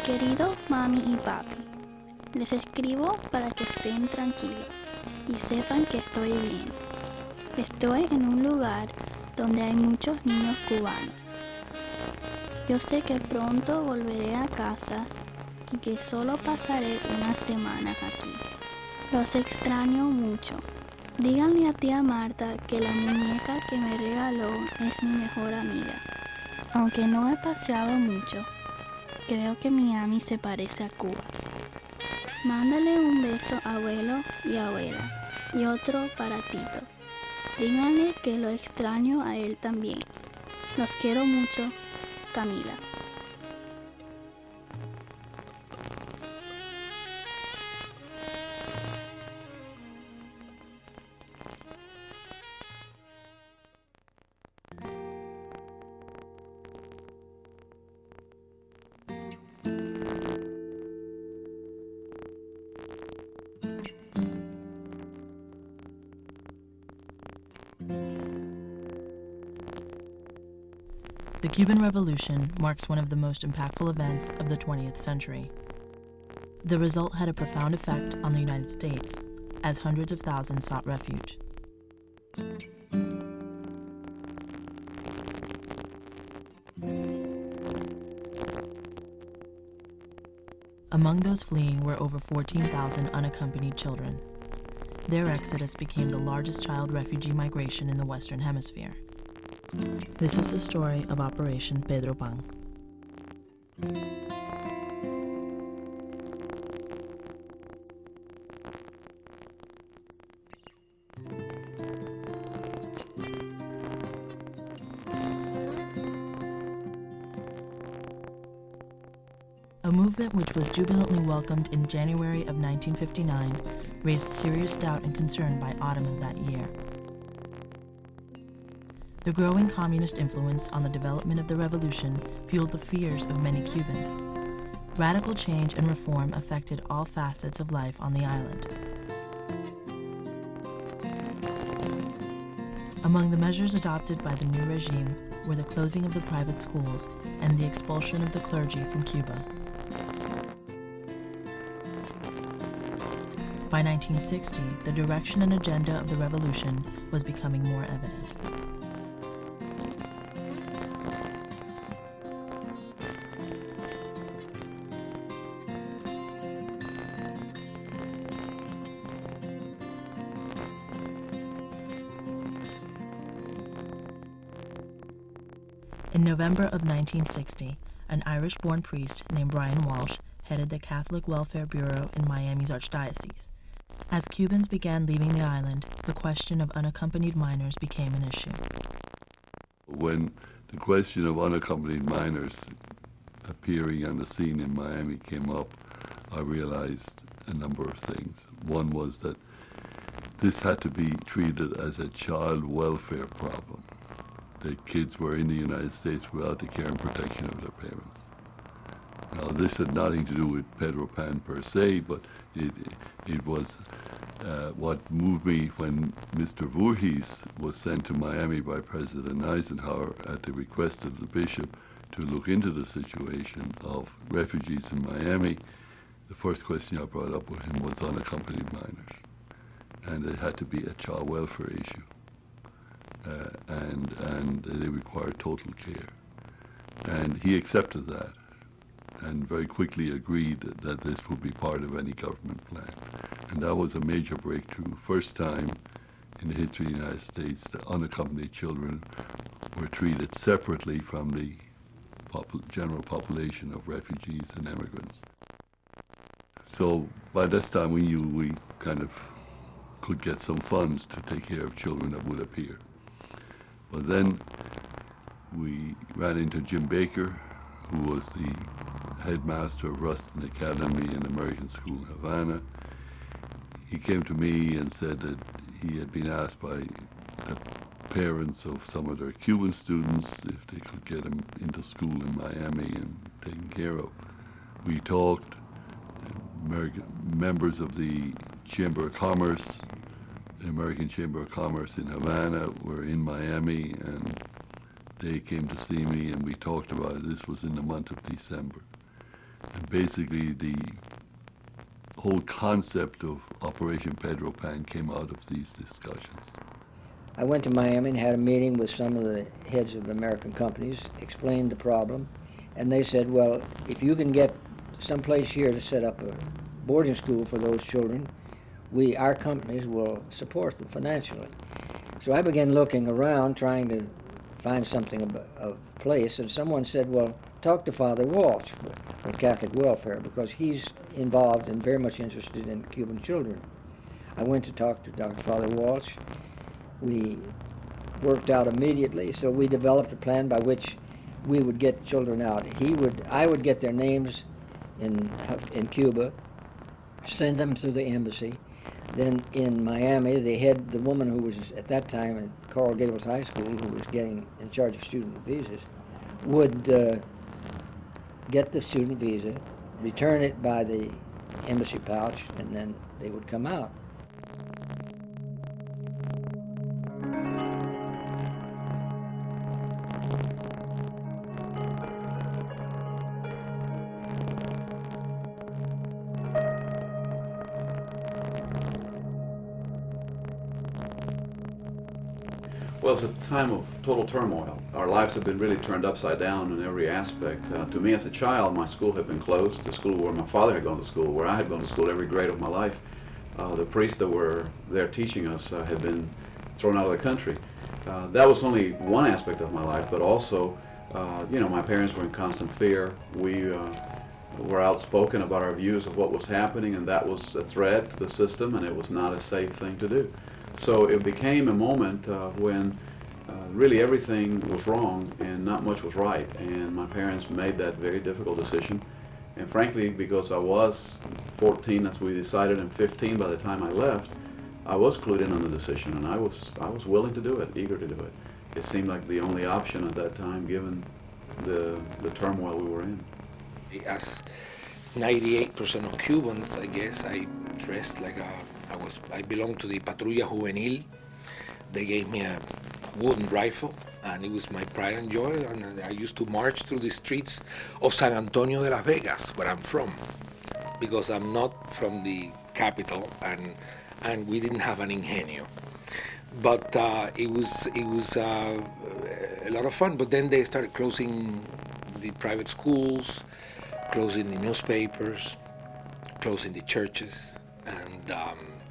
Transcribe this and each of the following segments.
Queridos mami y papi, les escribo para que estén tranquilos y sepan que estoy bien. Estoy en un lugar donde hay muchos niños cubanos. Yo sé que pronto volveré a casa y que solo pasaré unas semanas aquí. Los extraño mucho. Díganle a tía Marta que la muñeca que me regaló es mi mejor amiga. Aunque no he paseado mucho, creo que Miami se parece a Cuba. Mándale un beso a abuelo y abuela y otro para Tito. Díganle que lo extraño a él también. Los quiero mucho, Camila. The Cuban Revolution marks one of the most impactful events of the 20th century. The result had a profound effect on the United States, as hundreds of thousands sought refuge. Among those fleeing were over 14,000 unaccompanied children. Their exodus became the largest child refugee migration in the Western Hemisphere. This is the story of Operation Pedro Pan. A movement which was jubilantly welcomed in January of 1959 raised serious doubt and concern by autumn of that year. The growing communist influence on the development of the revolution fueled the fears of many Cubans. Radical change and reform affected all facets of life on the island. Among the measures adopted by the new regime were the closing of the private schools and the expulsion of the clergy from Cuba. By 1960, the direction and agenda of the revolution was becoming more evident. In November of 1960, an Irish-born priest named Brian Walsh headed the Catholic Welfare Bureau in Miami's Archdiocese. As Cubans began leaving the island, the question of unaccompanied minors became an issue. When the question of unaccompanied minors appearing on the scene in Miami came up, I realized a number of things. One was that this had to be treated as a child welfare problem. The kids were in the United States without the care and protection of their parents. Now, this had nothing to do with Pedro Pan per se, but it was what moved me when Mr. Voorhees was sent to Miami by President Eisenhower at the request of the bishop to look into the situation of refugees in Miami. The first question I brought up with him was unaccompanied minors, and it had to be a child welfare issue. And they required total care. And he accepted that and very quickly agreed that this would be part of any government plan. And that was a major breakthrough. First time in the history of the United States that unaccompanied children were treated separately from the general population of refugees and immigrants. So by this time we knew we kind of could get some funds to take care of children that would appear. But then we ran into Jim Baker, who was the headmaster of Ruston Academy in American School in Havana. He came to me and said that he had been asked by the parents of some of their Cuban students if they could get them into school in Miami and taken care of. We talked. Members of the Chamber of Commerce, the American Chamber of Commerce in Havana, were in Miami, and they came to see me and we talked about it. This was in the month of December. And basically the whole concept of Operation Pedro Pan came out of these discussions. I went to Miami and had a meeting with some of the heads of American companies, explained the problem, and they said, well, if you can get someplace here to set up a boarding school for those children, our companies will support them financially. So I began looking around, trying to find something of place, and someone said, well, talk to Father Walsh at Catholic Welfare, because he's involved and very much interested in Cuban children. I went to talk to Dr. Father Walsh. We worked out immediately, so we developed a plan by which we would get children out. I would get their names in Cuba, send them to the embassy. Then in Miami, the woman who was at that time at Coral Gables High School, who was getting in charge of student visas, would get the student visa, return it by the embassy pouch, and then they would come out. Well, it's a time of total turmoil. Our lives have been really turned upside down in every aspect. To me as a child, my school had been closed, the school where my father had gone to school, where I had gone to school every grade of my life. The priests that were there teaching us had been thrown out of the country. That was only one aspect of my life, but also, my parents were in constant fear. We were outspoken about our views of what was happening, and that was a threat to the system, and it was not a safe thing to do. So it became a moment when really everything was wrong and not much was right. And my parents made that very difficult decision. And frankly, because I was 14 as we decided and 15 by the time I left, I was clued in on the decision, and I was willing to do it, eager to do it. It seemed like the only option at that time, given the turmoil we were in. As 98% of Cubans, I guess, I dressed like I belonged to the Patrulla Juvenil. They gave me a wooden rifle, and it was my pride and joy. And I used to march through the streets of San Antonio de Las Vegas, where I'm from, because I'm not from the capital, and we didn't have an ingenio. But it was a lot of fun. But then they started closing the private schools, closing the newspapers, closing the churches, and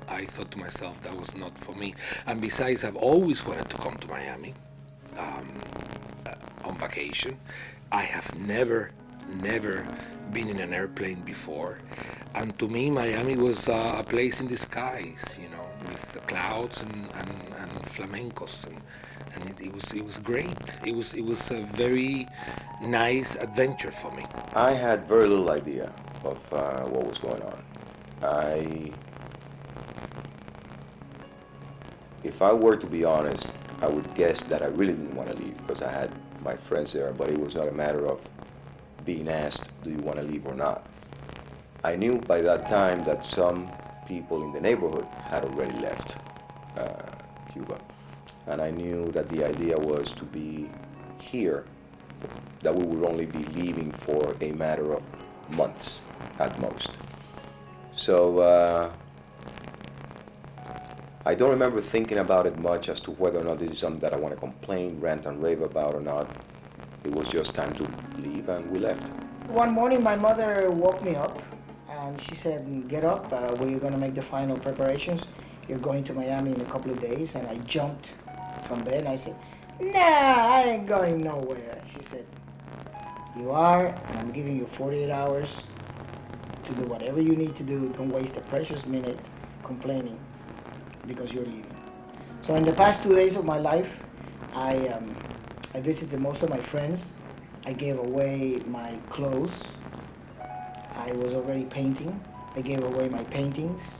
I thought to myself that was not for me. And besides, I've always wanted to come to Miami on vacation. I have never been in an airplane before, and to me Miami was a place in the skies, with the clouds and flamencos, and it was great. It was a very nice adventure for me. I had very little idea of what was going on. If I were to be honest, I would guess that I really didn't want to leave because I had my friends there, but it was not a matter of being asked, do you want to leave or not? I knew by that time that some people in the neighborhood had already left Cuba, and I knew that the idea was to be here, that we would only be leaving for a matter of months at most. So I don't remember thinking about it much as to whether or not this is something that I want to complain, rant and rave about or not. It was just time to leave, and we left. One morning my mother woke me up and she said, get up, we're going to make the final preparations. You're going to Miami in a couple of days. And I jumped from bed and I said, nah, I ain't going nowhere. She said, you are, and I'm giving you 48 hours to do whatever you need to do. Don't waste a precious minute complaining because you're leaving. So in the past 2 days of my life, I visited most of my friends. I gave away my clothes. I was already painting. I gave away my paintings.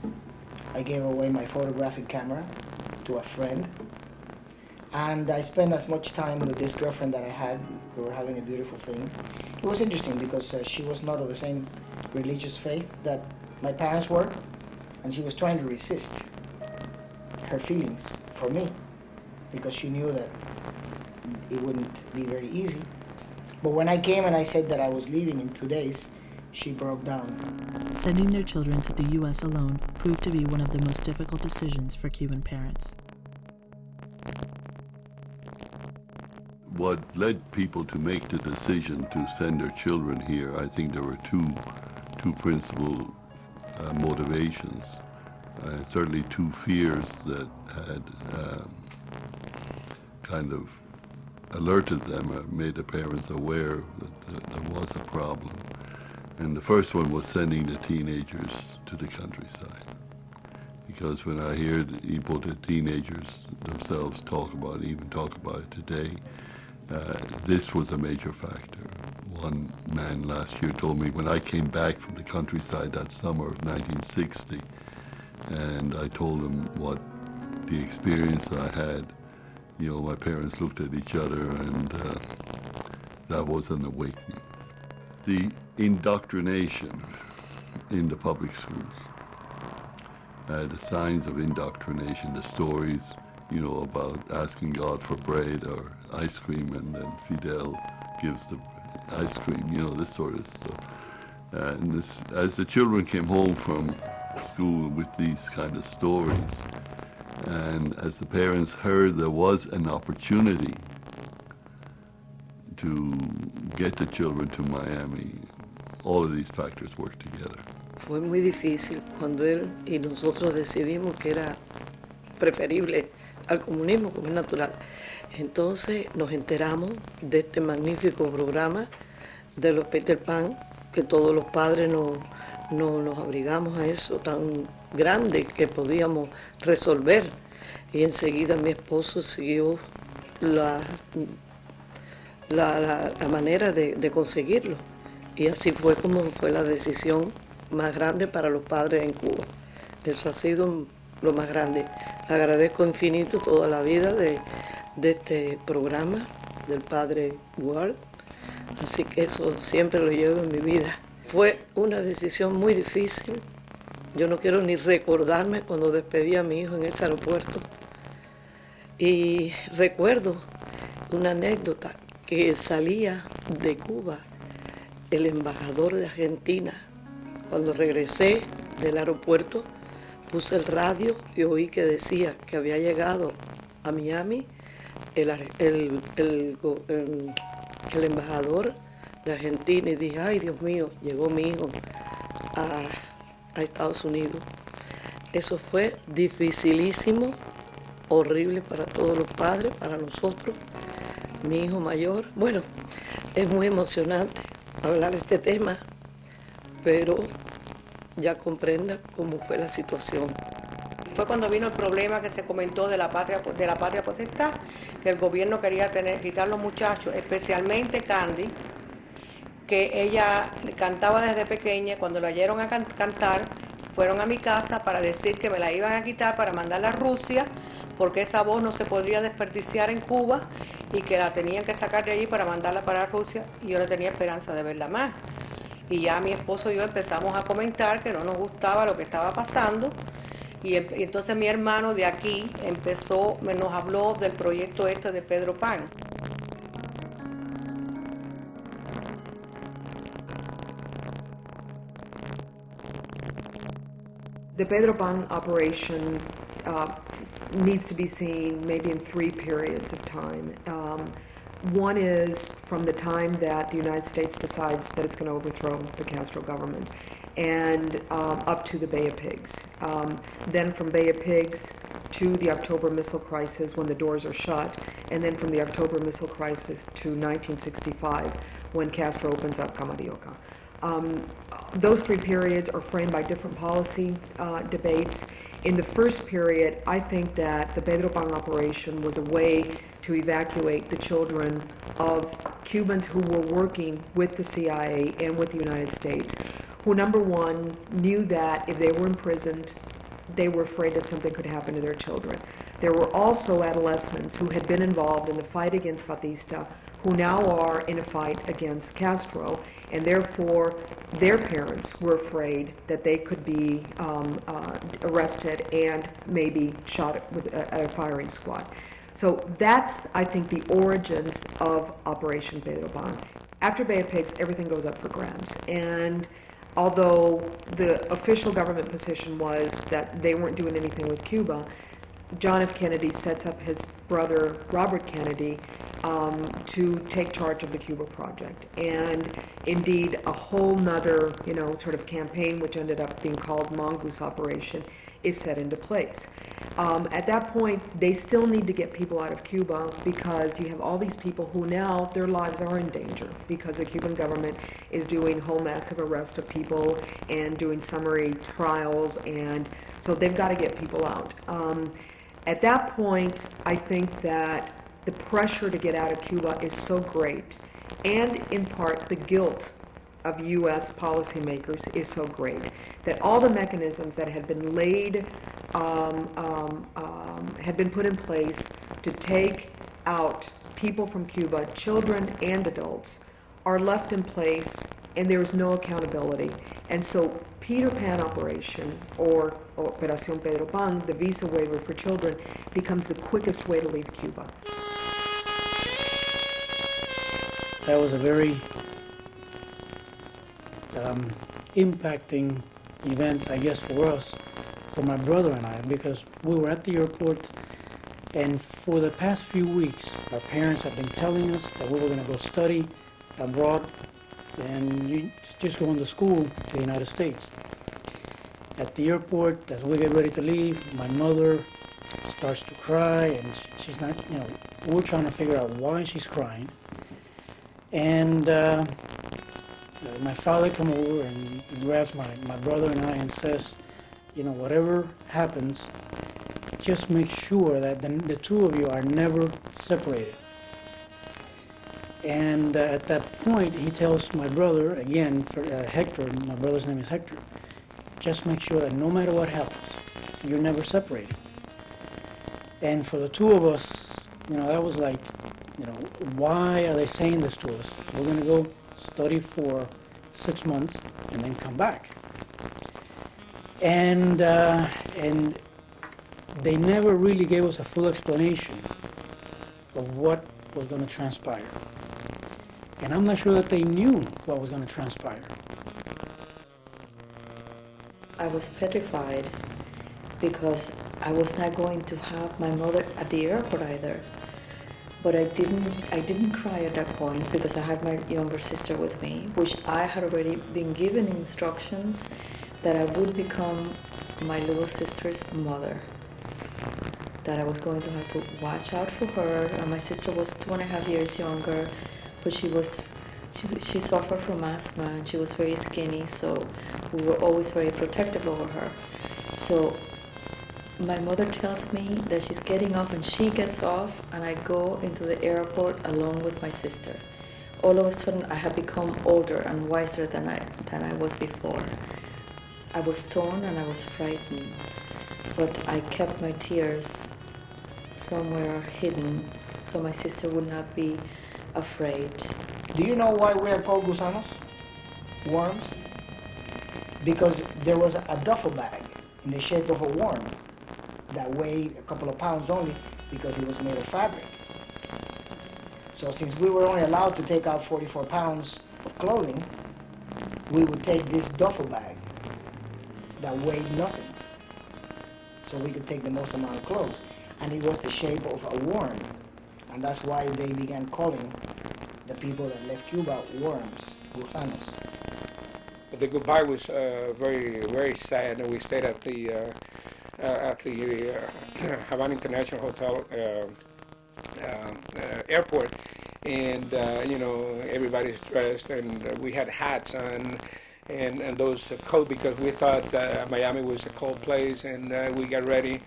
I gave away my photographic camera to a friend. And I spent as much time with this girlfriend that I had. We were having a beautiful thing. It was interesting because she was not of the same religious faith that my parents were, and she was trying to resist her feelings for me because she knew that it wouldn't be very easy. But when I came and I said that I was leaving in 2 days, she broke down. Sending their children to the U.S. alone proved to be one of the most difficult decisions for Cuban parents. What led people to make the decision to send their children here, I think there were two principal motivations. Certainly two fears that had kind of alerted them, made the parents aware that there was a problem. And the first one was sending the teenagers to the countryside. Because when I hear the teenagers themselves talk about it today, this was a major factor. One man last year told me when I came back from the countryside that summer of 1960, and I told him what the experience I had, my parents looked at each other, and that was an awakening. The indoctrination in the public schools, the signs of indoctrination, the stories, about asking God for bread or ice cream, and then Fidel gives the ice cream, this sort of stuff. And as the children came home from school with these kind of stories, and as the parents heard there was an opportunity to get the children to Miami, all of these factors worked together. Fue muy difícil cuando él y nosotros decidimos que era preferible al comunismo, como es natural. Entonces nos enteramos de este magnífico programa de los Peter Pan, que todos los padres nos abrigamos a eso tan grande que podíamos resolver. Y enseguida mi esposo siguió la manera de conseguirlo. Y así fue como fue la decisión más grande para los padres en Cuba. Eso ha sido lo más grande. Agradezco infinito toda la vida de este programa del padre Ward. Así que eso siempre lo llevo en mi vida. Fue una decisión muy difícil. Yo no quiero ni recordarme cuando despedí a mi hijo en ese aeropuerto. Y recuerdo una anécdota que salía de Cuba el embajador de Argentina. Cuando regresé del aeropuerto, puse el radio y oí que decía que había llegado a Miami el embajador de Argentina, y dije, ay Dios mío, llegó mi hijo a Estados Unidos. Eso fue dificilísimo, horrible para todos los padres, para nosotros, mi hijo mayor. Bueno, es muy emocionante hablar de este tema, pero ya comprenda cómo fue la situación. Fue cuando vino el problema que se comentó de la patria potestad, que el gobierno quería quitar a los muchachos, especialmente Candy, que ella cantaba desde pequeña. Cuando la oyeron a cantar, fueron a mi casa para decir que me la iban a quitar para mandarla a Rusia, porque esa voz no se podría desperdiciar en Cuba y que la tenían que sacar de allí para mandarla para Rusia, y yo no tenía esperanza de verla más. Y ya mi esposo y yo empezamos a comentar que no nos gustaba lo que estaba pasando, y entonces mi hermano de aquí nos habló del proyecto de Pedro Pan. The Pedro Pan operation needs to be seen maybe in three periods of time. One is from the time that the United States decides that it's going to overthrow the Castro government, and up to the Bay of Pigs. Then from Bay of Pigs to the October Missile Crisis, when the doors are shut, and then from the October Missile Crisis to 1965, when Castro opens up Camarioca. Those three periods are framed by different policy debates. In the first period, I think that the Pedro Pan operation was a way to evacuate the children of Cubans who were working with the CIA and with the United States, who, number one, knew that if they were imprisoned, they were afraid that something could happen to their children. There were also adolescents who had been involved in the fight against Batista, who now are in a fight against Castro, and therefore their parents were afraid that they could be arrested and maybe shot with a firing squad. So that's, I think, the origins of Operation Pedro Pan. After Bay of Pigs, everything goes up for grabs. And although the official government position was that they weren't doing anything with Cuba, John F. Kennedy sets up his brother, Robert Kennedy, to take charge of the Cuba project. And indeed, a whole nother, sort of campaign, which ended up being called Mongoose Operation, is set into place. At that point, they still need to get people out of Cuba because you have all these people who now, their lives are in danger because the Cuban government is doing whole massive arrest of people and doing summary trials, and so they've got to get people out. At that point, I think that the pressure to get out of Cuba is so great, and in part the guilt of U.S. policymakers is so great, that all the mechanisms that had been laid, had been put in place to take out people from Cuba, children and adults, are left in place, and there is no accountability. And so Peter Pan Operation, or Operación Pedro Pan, the visa waiver for children, becomes the quickest way to leave Cuba. That was a very impacting event, I guess, for us, for my brother and I, because we were at the airport, and for the past few weeks, our parents have been telling us that we were going to go study abroad and you just going to school to the United States. At the airport, as we get ready to leave, my mother starts to cry, and she's not, we're trying to figure out why she's crying. And my father comes over and grabs my brother and I and says, whatever happens, just make sure that the two of you are never separated. And at that point, he tells my brother, again, Hector, my brother's name is Hector, just make sure that no matter what happens, you're never separated. And for the two of us, that was like, why are they saying this to us? We're going to go study for 6 months and then come back. And they never really gave us a full explanation of what was going to transpire. And I'm not sure that they knew what was going to transpire. I was petrified because I was not going to have my mother at the airport either. But I didn't cry at that point because I had my younger sister with me, which I had already been given instructions that I would become my little sister's mother, that I was going to have to watch out for her. And my sister was 2.5 years younger, but she suffered from asthma and she was very skinny, so we were always very protective over her. So my mother tells me that she's getting off, and she gets off, and I go into the airport along with my sister. All of a sudden, I have become older and wiser than I was before. I was torn and I was frightened, but I kept my tears somewhere hidden so my sister would not be afraid. Do you know why we are called gusanos? Worms? Because there was a duffel bag in the shape of a worm that weighed a couple of pounds only because it was made of fabric. So since we were only allowed to take out 44 pounds of clothing, we would take this duffel bag that weighed nothing, so we could take the most amount of clothes. And it was the shape of a worm, and that's why they began calling the people that left Cuba worms, gusanos. But the goodbye was very, very sad, and we stayed at the Havana International Hotel airport, and everybody's dressed, and we had hats on and those coats because we thought Miami was a cold place, and we got ready,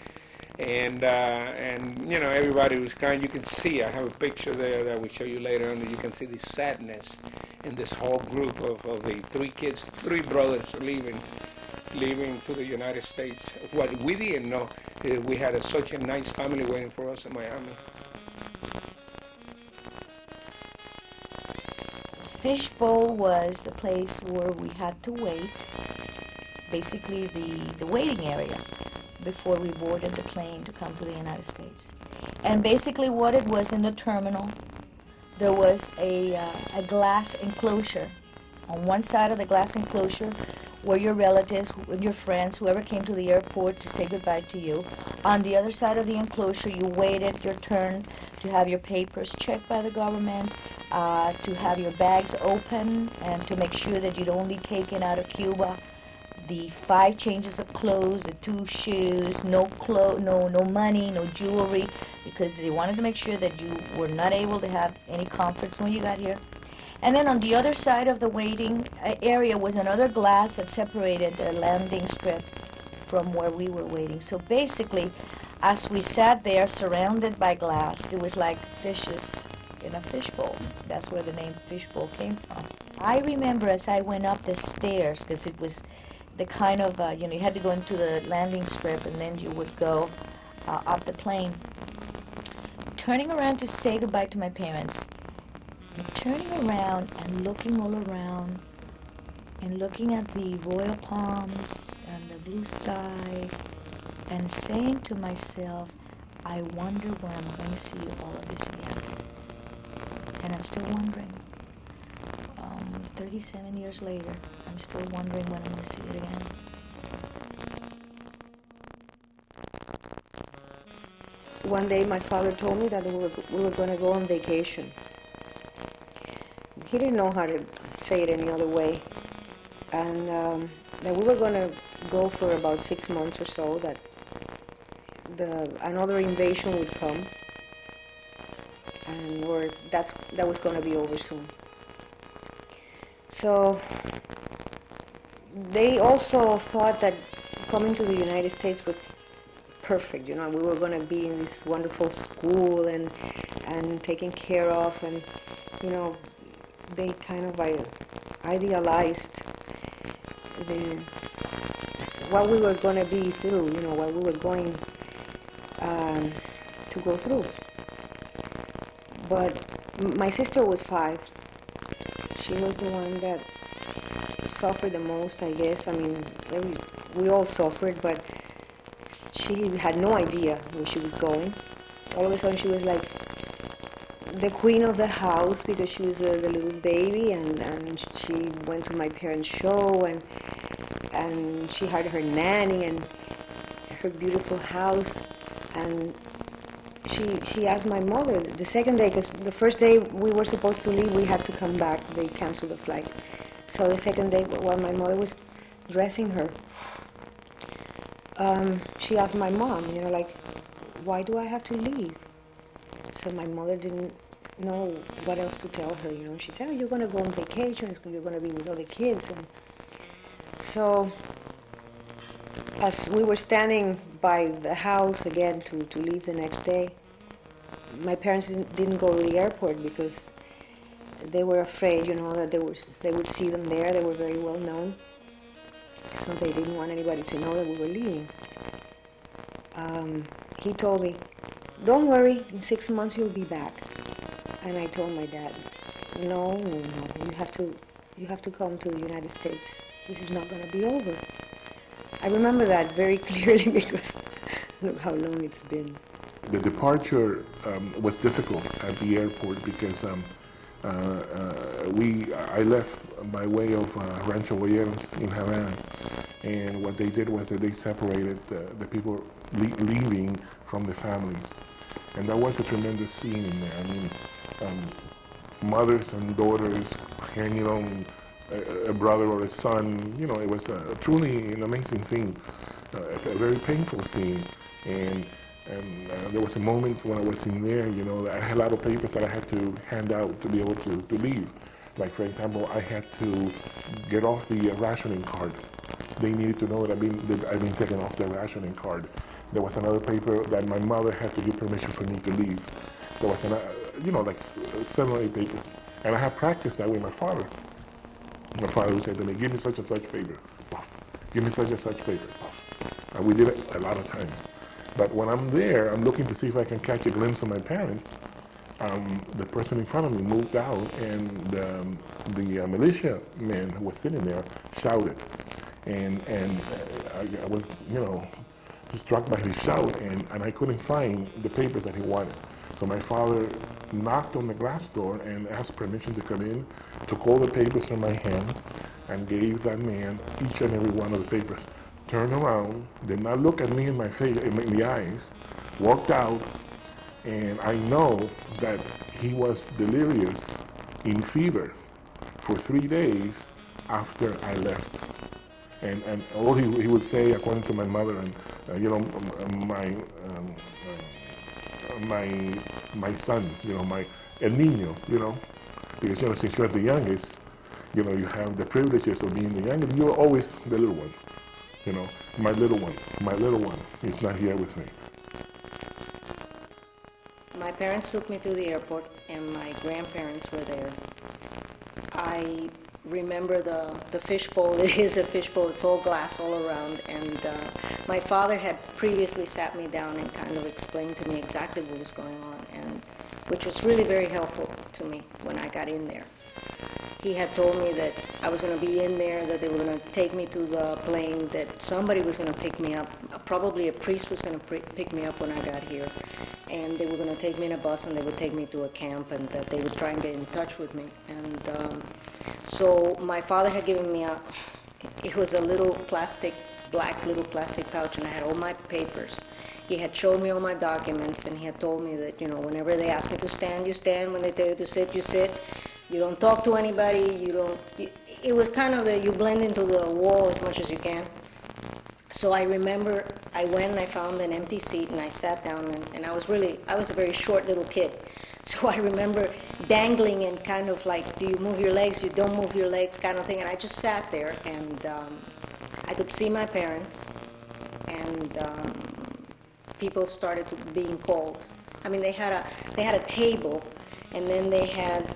and everybody was crying. You can see, I have a picture there that we show you later on, you can see the sadness in this whole group of the three brothers leaving to the United States. What we didn't know is we had such a nice family waiting for us in Miami. Fishbowl was the place where we had to wait, basically the waiting area before we boarded the plane to come to the United States. And basically what it was in the terminal, there was a glass enclosure. On one side of the glass enclosure were your relatives, your friends, whoever came to the airport to say goodbye to you. On the other side of the enclosure, you waited your turn to have your papers checked by the government, to have your bags open, and to make sure that you'd only taken out of Cuba the 5 changes of clothes, the 2 shoes, no money, no jewelry, because they wanted to make sure that you were not able to have any comforts when you got here. And then on the other side of the waiting area was another glass that separated the landing strip from where we were waiting. So basically, as we sat there surrounded by glass, it was like fishes in a fishbowl. That's where the name fishbowl came from. I remember as I went up the stairs, because it was the kind of, you had to go into the landing strip and then you would go up the plane. Turning around to say goodbye to my parents, turning around and looking all around and looking at the royal palms and the blue sky and saying to myself, I wonder when I'm going to see all of this again. And I'm still wondering. 37 years later, I'm still wondering when I'm going to see it again. One day my father told me that we were going to go on vacation. He didn't know how to say it any other way. And that we were going to go for about 6 months or so, that another invasion would come, and that was going to be over soon. So they also thought that coming to the United States was perfect. We were going to be in this wonderful school and taken care of, and they kind of idealized what we were going to be through, what we were going to go through. But my sister was 5. She was the one that suffered the most, I guess. I mean, we all suffered, but she had no idea where she was going. All of a sudden, she was like the queen of the house because she was the little baby, and she went to my parents' show, and she had her nanny and her beautiful house, and she asked my mother the second day, because the first day we were supposed to leave, we had to come back. They canceled the flight. So the second day, while my mother was dressing her, she asked my mom, why do I have to leave? So my mother didn't know what else to tell her. She said, you're going to go on vacation, you're going to be with other kids. And so as we were standing by the house again to leave the next day, my parents didn't go to the airport because they were afraid, that they would see them there. They were very well known, so they didn't want anybody to know that we were leaving. He told me, don't worry, in 6 months you'll be back. And I told my dad, no, you have to come to the United States. This is not going to be over. I remember that very clearly because look how long it's been. The departure was difficult at the airport because I left by way of Rancho Boyeros in Havana, and what they did was that they separated the people leaving from the families, and that was a tremendous scene in there. I mean, mothers and daughters hanging on a brother or a son. It was truly an amazing thing, a very painful scene, and there was a moment when I was in there, I had a lot of papers that I had to hand out to be able to leave. Like, for example, I had to get off the rationing card. They needed to know that I've been taken off the rationing card. There was another paper that my mother had to give permission for me to leave. There was, like 7 or 8 papers. And I had practiced that with my father. My father would say to me, give me such and such paper. Puff. Give me such and such paper. Puff. And we did it a lot of times. But when I'm there, I'm looking to see if I can catch a glimpse of my parents. The person in front of me moved out, and the militia man who was sitting there shouted. And I was, struck by his shout, and I couldn't find the papers that he wanted. So my father knocked on the glass door and asked permission to come in, took all the papers from my hand, and gave that man each and every one of the papers. Turned around, did not look at me in my face, in the eyes, walked out, and I know that he was delirious in fever for 3 days after I left. And all he would say, according to my mother, and my son, el niño, because since you're the youngest, you have the privileges of being the youngest. You're always the little one, my little one is not here with me. My parents took me to the airport, and my grandparents were there. I remember the fishbowl. It is a fishbowl. It's all glass all around, and my father had previously sat me down and kind of explained to me exactly what was going on, and which was really very helpful to me when I got in there. He had told me that I was going to be in there, that they were going to take me to the plane, that somebody was going to pick me up, probably a priest was going to pick me up when I got here, and they were going to take me in a bus and they would take me to a camp, and that they would try and get in touch with me. And so my father had given me it was a black little plastic pouch, and I had all my papers. He had showed me all my documents, and he had told me that, whenever they ask me to stand, you stand. When they tell you to sit, you sit. You don't talk to anybody. It was kind of you blend into the wall as much as you can. So I remember I went and I found an empty seat, and I sat down, and I was a very short little kid. So I remember dangling and kind of like, do you move your legs, you don't move your legs kind of thing. And I just sat there, and I could see my parents, and people started being called. I mean, they had a table, and then they had,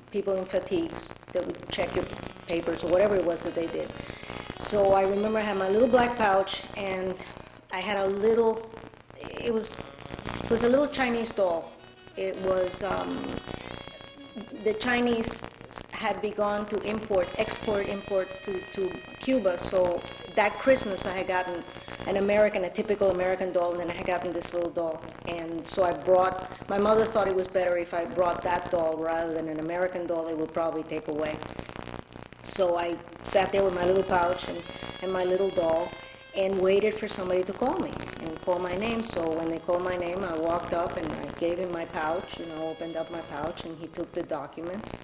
people in fatigues that would check your papers or whatever it was that they did. So I remember I had my little black pouch, and I had a little, it was a little Chinese doll. It was, the Chinese had begun to import to Cuba, so that Christmas I had gotten a typical American doll, and then I had gotten this little doll. And so my mother thought it was better if I brought that doll rather than an American doll they would probably take away. So I sat there with my little pouch and my little doll and waited for somebody to call me and call my name. So when they called my name, I walked up and I gave him my pouch, opened up my pouch, and he took the documents.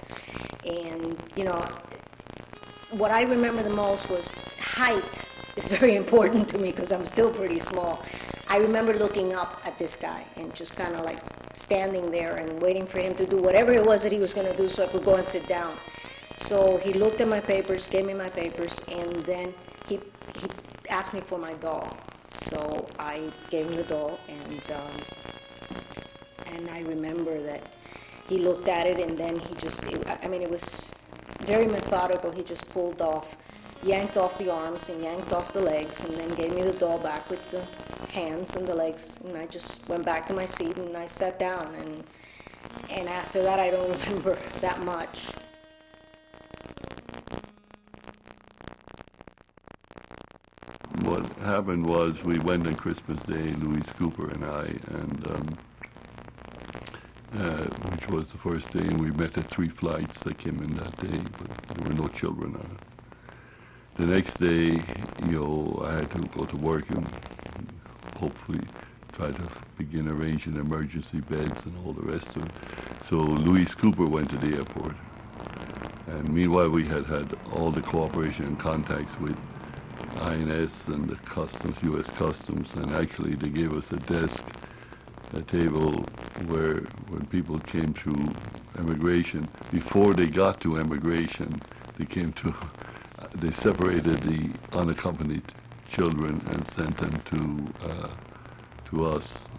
And, what I remember the most was height is very important to me because I'm still pretty small. I remember looking up at this guy and just kind of like standing there and waiting for him to do whatever it was that he was going to do so I could go and sit down. So he looked at my papers, gave me my papers, and then he asked me for my doll. So I gave him the doll, and I remember that he looked at it, and then it was very methodical. He just yanked off the arms and yanked off the legs, and then gave me the doll back with the hands and the legs, and I just went back to my seat and I sat down, and after that I don't remember that much. What happened was we went on Christmas Day, Louise Cooper and I, and which was the first day, and we met the 3 flights that came in that day, but there were no children on it. The next day, I had to go to work and hopefully try to begin arranging emergency beds and all the rest of it. So Louise Cooper went to the airport, and meanwhile we had all the cooperation and contacts with INS and the Customs, U.S. Customs, and actually they gave us a table where when people came through immigration, before they got to immigration, they separated the unaccompanied children and sent them to us.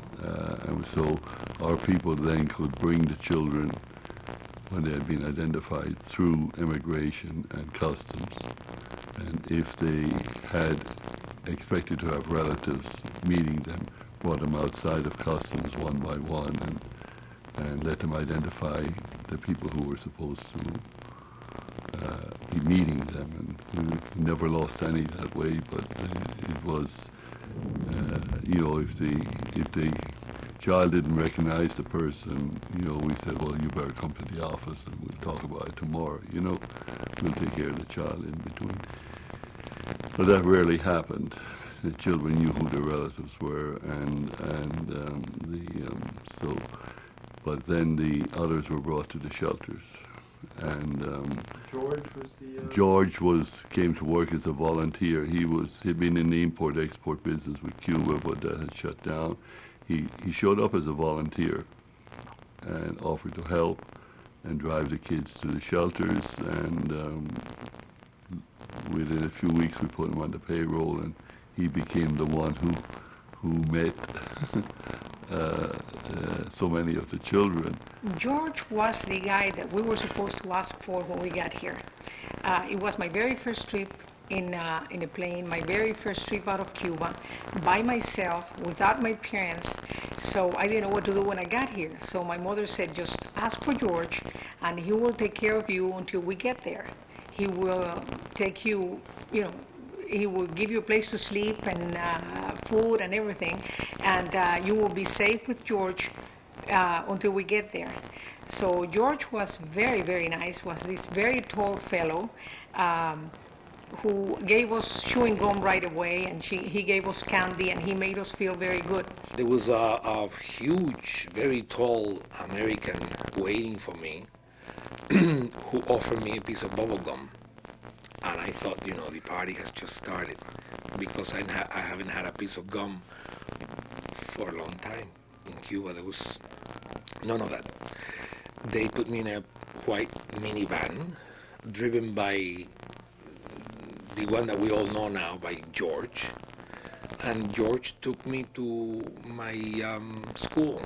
And so our people then could bring the children when they had been identified through immigration and customs. And if they had expected to have relatives meeting them, brought them outside of customs one by one and let them identify the people who were supposed to be meeting them. And we never lost any that way, but it was If the child didn't recognize the person, we said, well, you better come to the office and we'll talk about it tomorrow. We'll take care of the child in between. But that rarely happened. The children knew who their relatives were, but then the others were brought to the shelters. And George came to work as a volunteer. He'd been in the import-export business with Cuba, but that had shut down. He showed up as a volunteer and offered to help and drive the kids to the shelters. And within a few weeks, we put him on the payroll, and he became the one who met so many of the children. George was the guy that we were supposed to ask for when we got here. It was my very first trip in a plane, my very first trip out of Cuba, by myself, without my parents, so I didn't know what to do when I got here. So my mother said, just ask for George, and he will take care of you until we get there. He will take you, he will give you a place to sleep and food and everything, and you will be safe with George until we get there. So George was very, very nice, was this very tall fellow who gave us chewing gum right away, and he gave us candy, and he made us feel very good. There was a huge, very tall American waiting for me who offered me a piece of bubble gum. And I thought, the party has just started, because I haven't had a piece of gum for a long time. In Cuba, there was none of that. They put me in a white minivan, driven by the one that we all know now, by George. And George took me to my school.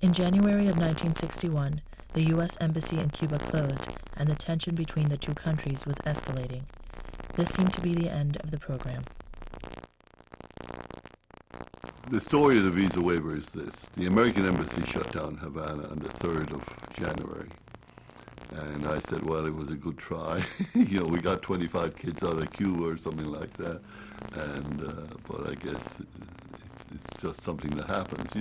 In January of 1961, the U.S. Embassy in Cuba closed, and the tension between the two countries was escalating. This seemed to be the end of the program. The story of the visa waiver is this. The American Embassy shut down Havana on the 3rd of January. And I said, well, it was a good try. We got 25 kids out of Cuba or something like that. But I guess it's just something that happens,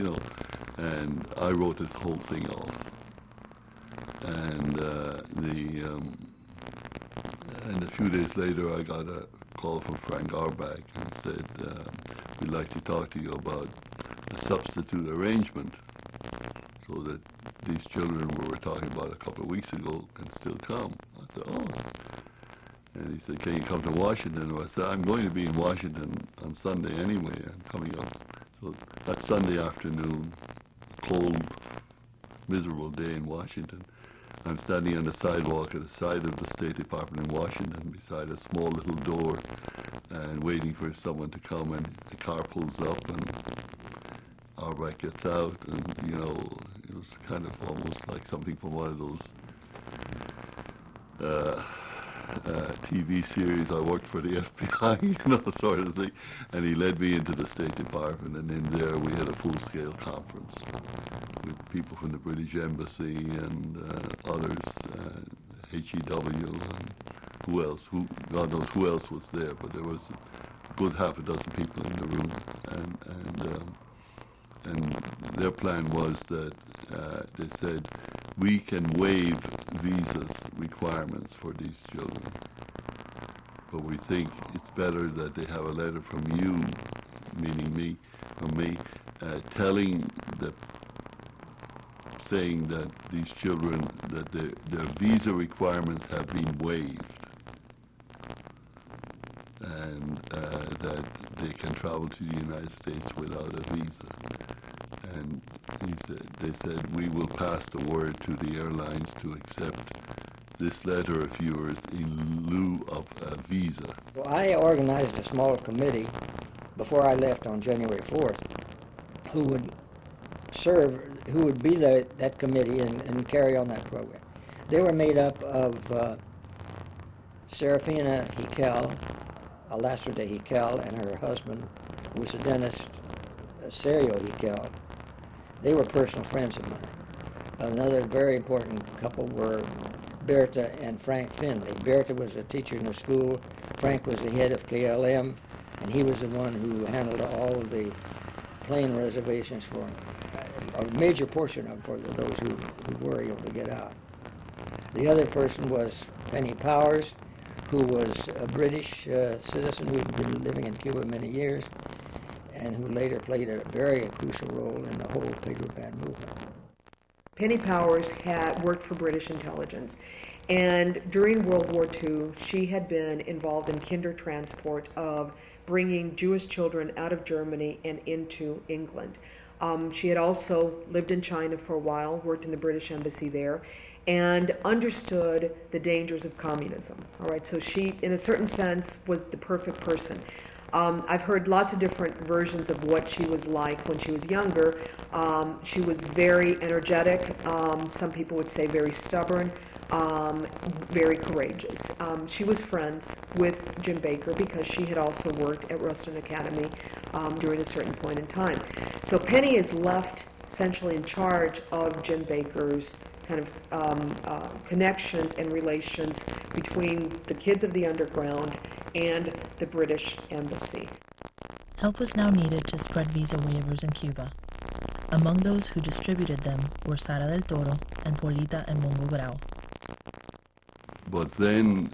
And I wrote this whole thing off. And a few days later, I got a call from Frank Auerbach and said, we'd like to talk to you about a substitute arrangement so that these children we were talking about a couple of weeks ago can still come. I said, oh. And he said, can you come to Washington? And I said, I'm going to be in Washington on Sunday anyway. I'm coming up. So that Sunday afternoon, cold, miserable day in Washington, I'm standing on the sidewalk at the side of the State Department in Washington beside a small little door and waiting for someone to come, and the car pulls up and Auerbach gets out, and it was kind of almost like something from one of those TV series. I worked for the FBI, sort of thing. And he led me into the State Department, and in there we had a full-scale conference with people from the British Embassy and others, HEW, and who else? God knows who else was there, but there was a good half a dozen people in the room, and their plan was that they said, we can waive visas requirements for these children, but we think it's better that they have a letter from you, meaning me, from me, saying that these children, that their visa requirements have been waived, and that they can travel to the United States without a visa. And they said, we will pass the word to the airlines to accept this letter of yours in lieu of a visa. Well, I organized a small committee before I left on January 4th who would be that committee and carry on that program. They were made up of Serafina Hikel, Alastra de Hikel, and her husband, who was a dentist, Sergio Hikel. They were personal friends of mine. Another very important couple were Bertha and Frank Finley. Bertha was a teacher in the school. Frank was the head of KLM. and he was the one who handled all of the plane reservations for a major portion of for those who were able to get out. The other person was Penny Powers, who was a British citizen who had been living in Cuba many years, and who later played a very crucial role in the whole Pedro Pan movement. Penny Powers had worked for British intelligence, and during World War II, she had been involved in kinder transport of bringing Jewish children out of Germany and into England. She had also lived in China for a while, worked in the British embassy there, and understood the dangers of communism. All right, so she, in a certain sense, was the perfect person. I've heard lots of different versions of what she was like when she was younger. She was very energetic. Some people would say very stubborn, very courageous. She was friends with Jim Baker because she had also worked at Ruston Academy during a certain point in time. So Penny is left essentially in charge of Jim Baker's kind of connections and relations between the kids of the underground and the British embassy. Help was now needed to spread visa waivers in Cuba. Among those who distributed them were Sara del Toro and Polita and Mongo Grau. But then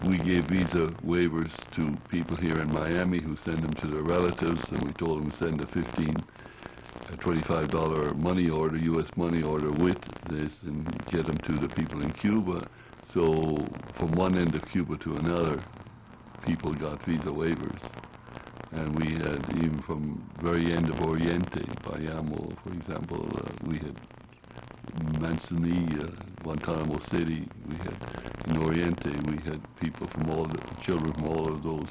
we gave visa waivers to people here in Miami who send them to their relatives, and we told them to send a $25 money order, U.S. money order with this, and get them to the people in Cuba. So from one end of Cuba to another, people got visa waivers. And we had, even from very end of Oriente, Bayamo, for example, we had Manzanilla, Guantanamo City, we had in Oriente, we had people from all the children from all of those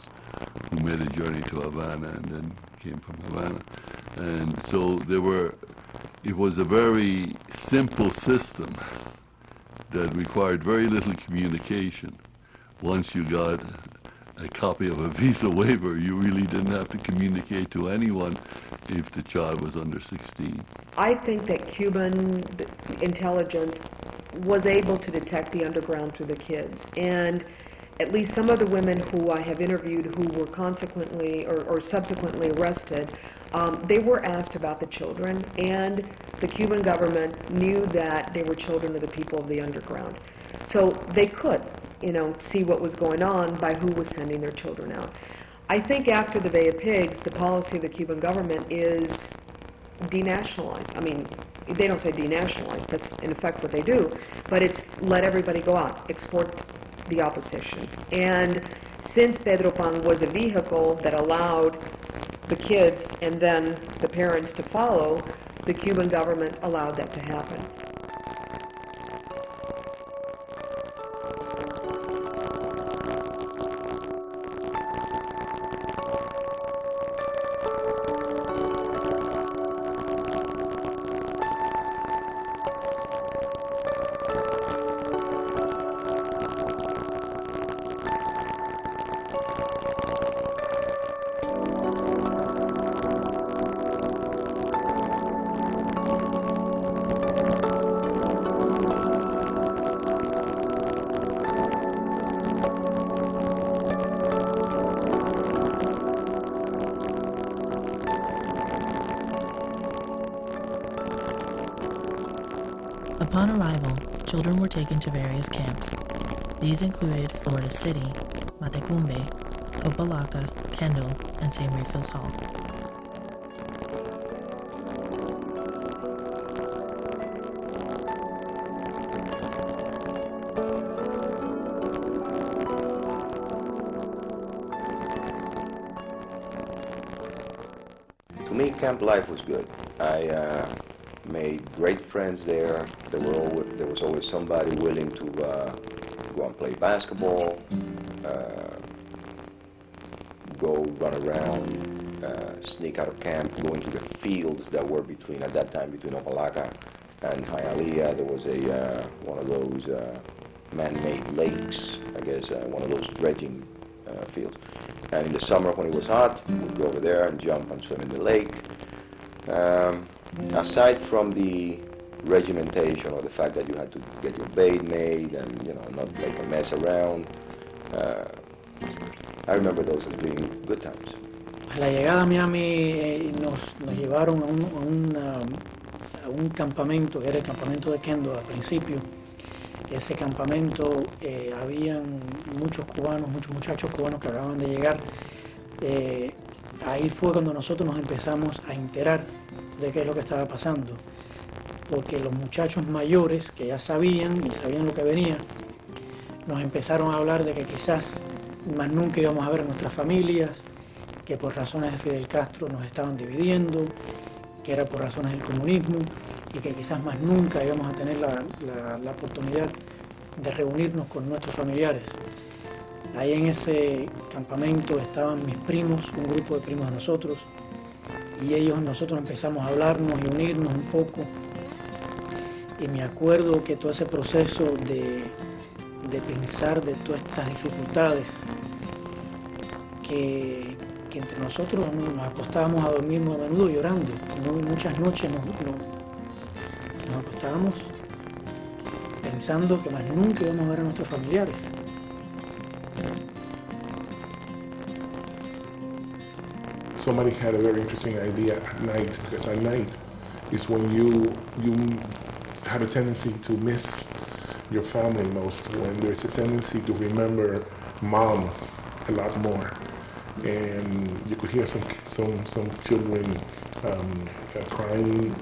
who made a journey to Havana and then came from Havana. And so it was a very simple system that required very little communication. Once you got a copy of a visa waiver, you really didn't have to communicate to anyone if the child was under 16. I think that Cuban intelligence was able to detect the underground through the kids. And at least some of the women who I have interviewed who were consequently or subsequently arrested, they were asked about the children, and the Cuban government knew that they were children of the people of the underground. So they could, see what was going on by who was sending their children out. I think after the Bay of Pigs, the policy of the Cuban government is denationalize. I mean, they don't say denationalize, that's in effect what they do, but it's let everybody go out, export the opposition. And since Pedro Pan was a vehicle that allowed the kids and then the parents to follow, the Cuban government allowed that to happen. Upon arrival, children were taken to various camps. These included Florida City, Matecumbe, Topalaca, Kendall, and St. Raphael's Hall. To me, camp life was good. I made great friends there. There was always somebody willing to go and play basketball, go run around, sneak out of camp, go into the fields that were at that time between Opalaca and Hialeah. There was one of those man-made lakes, I guess, one of those dredging fields. And in the summer when it was hot, we'd go over there and jump and swim in the lake. Aside from the regimentation or the fact that you had to get your bed made and not make a mess around, I remember those as being good times. A la llegada a Miami nos llevaron a un campamento, que era el campamento de Kendall al principio. Ese campamento habían muchos cubanos, muchos muchachos cubanos que acababan de llegar. Ahí fue cuando nosotros nos empezamos a enterar de qué es lo que estaba pasando, porque los muchachos mayores que ya sabían lo que venía, nos empezaron a hablar de que quizás más nunca íbamos a ver a nuestras familias, que por razones de Fidel Castro nos estaban dividiendo, que era por razones del comunismo, y que quizás más nunca íbamos a tener la oportunidad de reunirnos con nuestros familiares. Ahí en ese campamento estaban mis primos, un grupo de primos de nosotros, y nosotros empezamos a hablarnos y unirnos un poco. Y me acuerdo que todo ese proceso de pensar de todas estas dificultades, que entre nosotros nos acostábamos a dormir muy a menudo llorando. Muchas noches nos acostábamos pensando que más nunca íbamos a ver a nuestros familiares. Somebody had a very interesting idea at night, because at night is when you have a tendency to miss your family most, when there's a tendency to remember mom a lot more. And you could hear some children crying.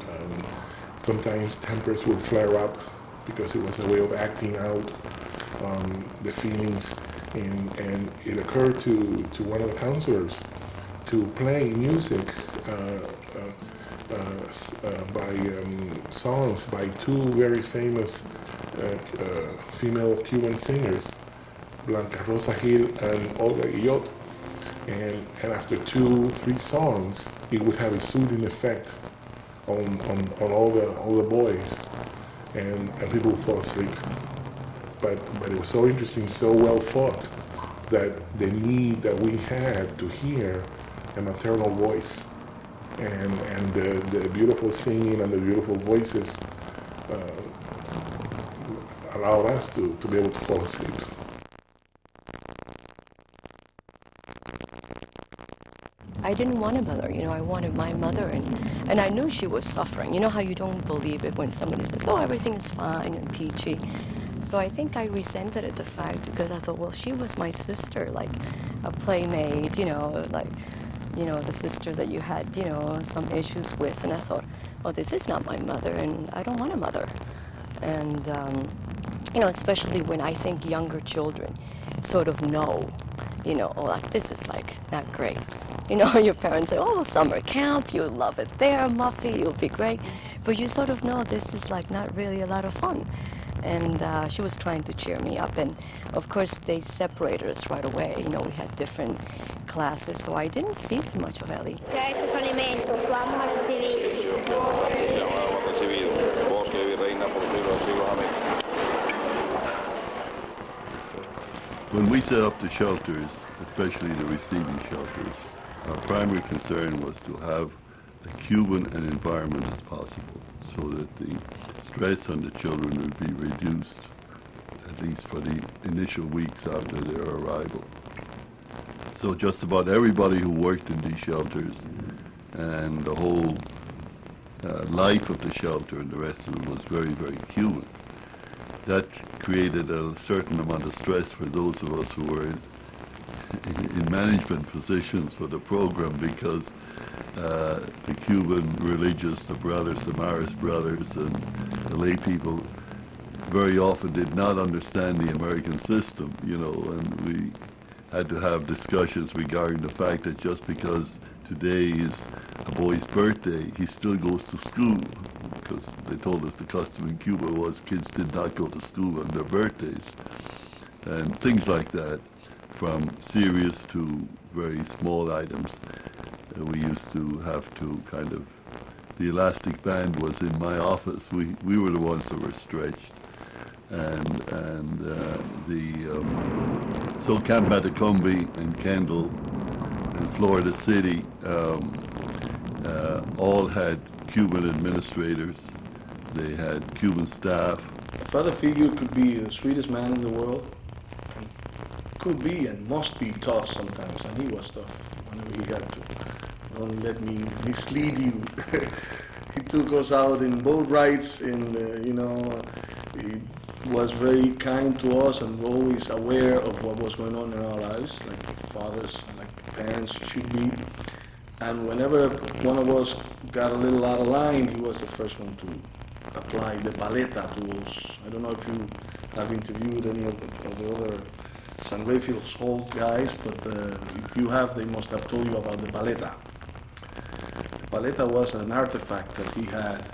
Sometimes tempers would flare up because it was a way of acting out the feelings. And it occurred to one of the counselors to play music by songs by two very famous female Cuban singers, Blanca Rosa Gil and Olga Guillot. And after 2-3 songs, it would have a soothing effect on all the boys, and people would fall asleep. But it was so interesting, so well thought, that the need that we had to hear a maternal voice and the beautiful singing and the beautiful voices allowed us to be able to fall asleep. I didn't want a mother, I wanted my mother, and I knew she was suffering. You know how you don't believe it when somebody says, oh, everything is fine and peachy. So I think I resented it, the fact, because I thought, well, she was my sister, like a playmate, the sister that you had, some issues with. And I thought, well, this is not my mother, and I don't want a mother. And, especially when I think younger children sort of know, like, this is like not great. Your parents say, oh, summer camp, you'll love it there, Muffy, you'll be great. But you sort of know this is like not really a lot of fun. And she was trying to cheer me up. And of course, they separated us right away. We had different classes, so I didn't see much of Ellie. Ya estos alimentos, vamos a recibir. Vos que vi reina por los siglos, amén. When we set up the shelters, especially the receiving shelters, our primary concern was to have a Cuban an environment as possible, so that the stress on the children would be reduced, at least for the initial weeks after their arrival. So just about everybody who worked in these shelters and the whole life of the shelter and the rest of it was very, very Cuban. That created a certain amount of stress for those of us who were in management positions for the program, because the Cuban religious, the brothers, the Maris brothers, and the lay people very often did not understand the American system, and we had to have discussions regarding the fact that just because today is a boy's birthday, he still goes to school, because they told us the custom in Cuba was kids did not go to school on their birthdays, and things like that, from serious to very small items. We used to have to kind of, the elastic band was in my office. We were the ones that were stretched. So Camp Matacumbe and Kendall and Florida City all had Cuban administrators. They had Cuban staff. A father figure could be the sweetest man in the world, could be and must be tough sometimes, and he was tough whenever he had to. Don't let me mislead you. He took us out in boat rides, and he was very kind to us and always aware of what was going on in our lives, like fathers, like parents should be. And whenever one of us got a little out of line, he was the first one to apply the paleta to us. I don't know if you have interviewed any of the other San Rafael's Hall guys, but if you have, they must have told you about the paleta. The paleta was an artifact that he had.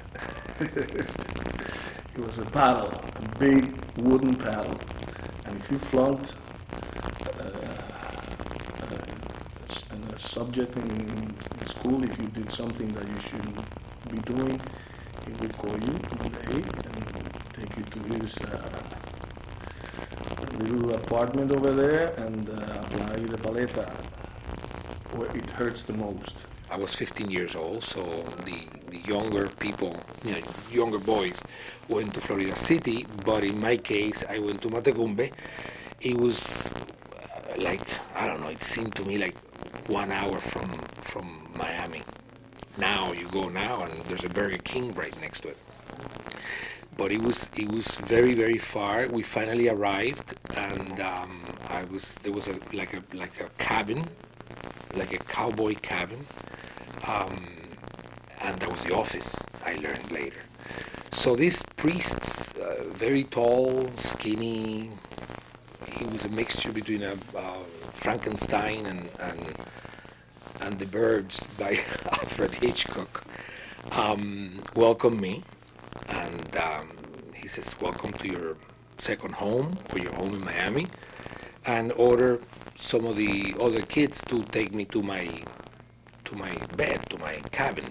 It was a paddle, a big wooden paddle, and if you flunked a subject in school, if you did something that you shouldn't be doing, he would call you one day and take you to his little apartment over there and apply the paleta where it hurts the most. I was 15 years old, so the younger people, younger boys, went to Florida City, but in my case, I went to Matecumbe. It was it seemed to me like 1 hour from Miami. Now you go now, and there's a Burger King right next to it. But it was very, very far. We finally arrived, and there was a cabin, like a cowboy cabin. And that was the office, I learned later. So these priests, very tall, skinny, he was a mixture between a Frankenstein and The Birds by Alfred Hitchcock, welcomed me, and he says, welcome to your second home, or your home in Miami, and order some of the other kids to take me to my bed, to my cabin.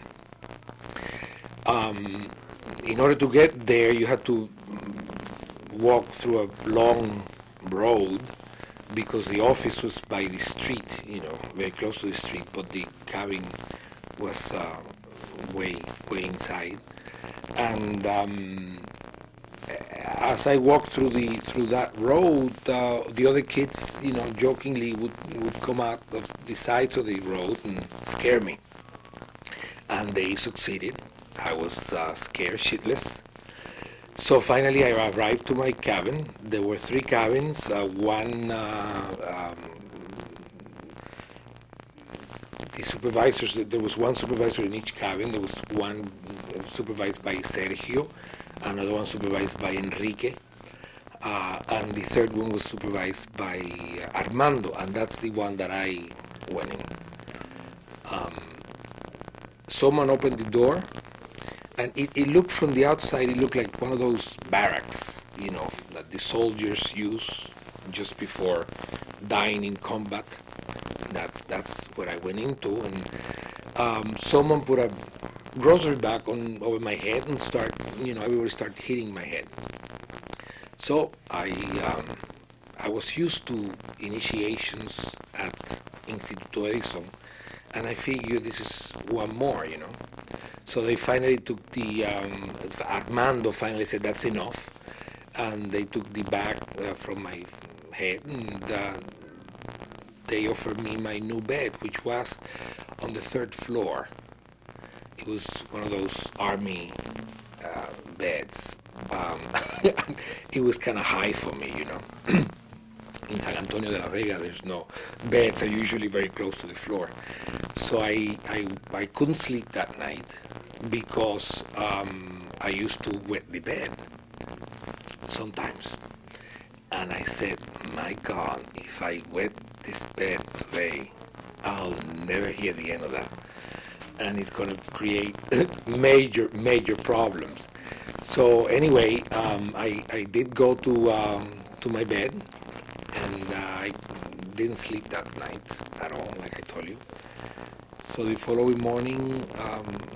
In order to get there, you had to walk through a long road because the office was by the street, very close to the street, but the cabin was way inside. And as I walked through that road, the other kids, jokingly would come out of the sides of the road and scare me. And they succeeded. I was scared shitless. So finally I arrived to my cabin. There were 3 cabins. The supervisors, there was one supervisor in each cabin. There was one supervised by Sergio, another one supervised by Enrique, and the third one was supervised by Armando, and that's the one that I went in. Someone opened the door, and it looked from the outside, it looked like one of those barracks, that the soldiers use just before dying in combat. That's what I went into, and someone put a grocery bag over my head and everybody started hitting my head. So I was used to initiations at Instituto Edison, and I figured this is one more, So they finally took Armando finally said that's enough, and they took the bag from my head, and they offered me my new bed, which was on the 3rd floor. It was one of those army beds. It was kind of high for me, In San Antonio de la Vega, there's no beds, are usually very close to the floor. So I couldn't sleep that night because I used to wet the bed sometimes. And I said, my God, if I wet this bed today, I'll never hear the end of that. And it's going to create major problems. So anyway, I did go to my bed, and I didn't sleep that night at all, like I told you. So the following morning,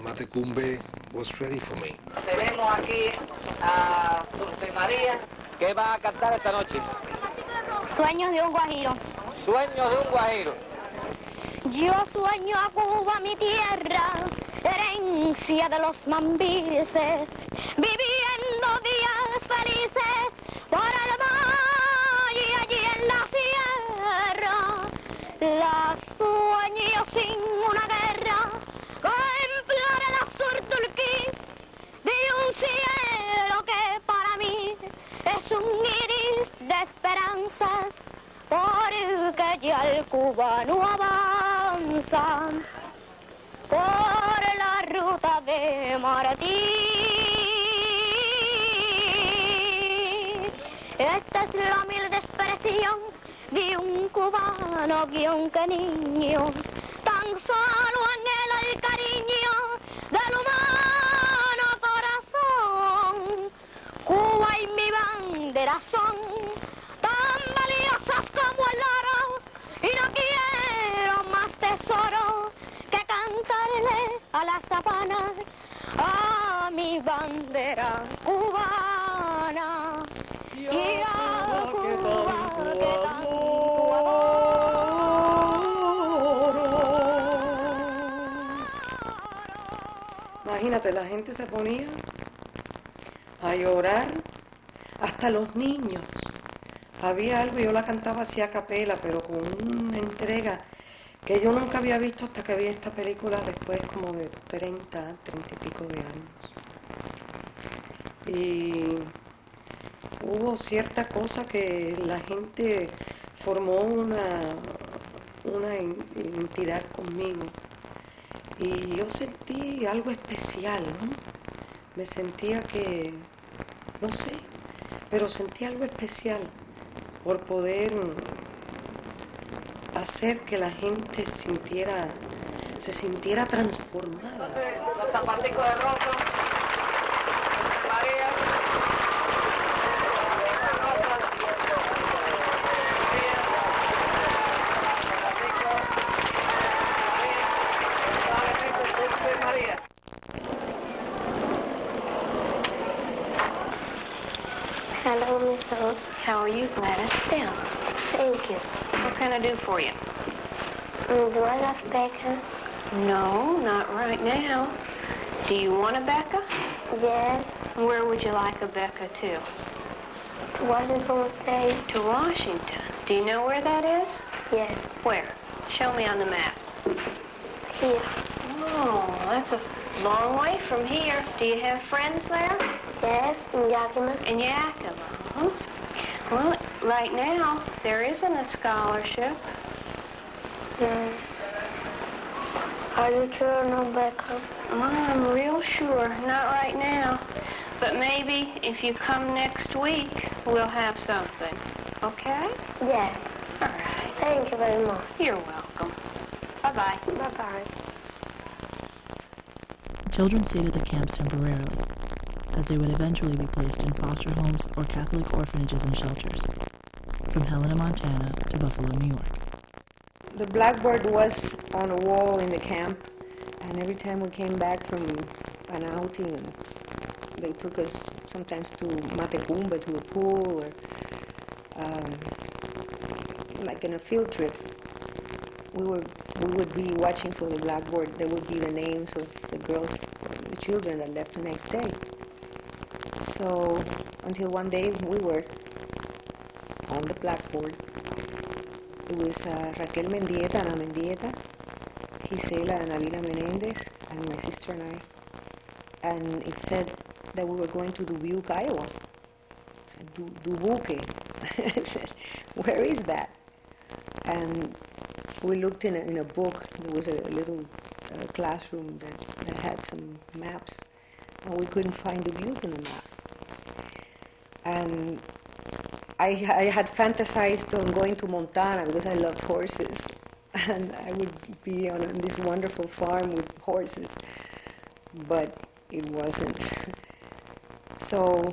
Matecumbe was ready for me. Tenemos aquí a Dulce María, que va a cantar esta noche. Sueños de un guajiro. Sueños de un guajiro. Yo sueño a Cuba, mi tierra, herencia de los mambises, viviendo días felices por el valle allí en la felices, porque ya el cubano avanza por la ruta de Martí. Esta es la humilde expresión de un cubano que aunque niño, tan solo anhela el cariño del humano corazón. Cuba y mi bandera son tan valiosas como el oro, y no quiero más tesoro que cantarle a la sabana a mi bandera cubana. Y a Cuba que tanto Imagínate, la gente se ponía a llorar, hasta los niños. Había algo, yo la cantaba así a capela, pero con una entrega que yo nunca había visto hasta que vi esta película después como de 30 y pico de años. Y hubo cierta cosa que la gente formó una entidad conmigo. Y yo sentí algo especial, ¿no? Me sentía que, no sé, pero sentí algo especial por poder hacer que la gente se sintiera transformada. Los zapaticos de rosa. María. María. Hello, Miss Oates. How are you, Gladys? Down. Thank you. What can I do for you? Do I have Becca? No, not right now. Do you want a Becca? Yes. Where would you like a Becca to? To Washington State. To Washington. Do you know where that is? Yes. Where? Show me on the map. Here. Oh, that's a long way from here. Do you have friends there? Yes, in Yakima. In Yakima. huh? Well, right now, there isn't a scholarship. Are you sure no Becca? I'm real sure. Not right now. But maybe if you come next week, we'll have something. Okay? Yes. All right. Thank you very much. You're welcome. Bye-bye. Bye-bye. Children stayed at the camps temporarily, as they would eventually be placed in foster homes or Catholic orphanages and shelters, from Helena, Montana to Buffalo, New York. The blackboard was on a wall in the camp, and every time we came back from an outing, they took us sometimes to Matecumbe, to the pool, or like in a field trip. We would be watching for the blackboard. There would be the names of the girls, the children that left the next day. So until one day we were on the blackboard. It was Raquel Mendieta, Ana Mendieta, Gisela and Alina Menendez, and my sister and I. And it said that we were going to Dubuque, Iowa. I said, Dubuque. I said, where is that? And we looked in a book. There was a little classroom that had some maps, and we couldn't find Dubuque in the map. And I had fantasized on going to Montana because I loved horses, and I would be on this wonderful farm with horses, but it wasn't. So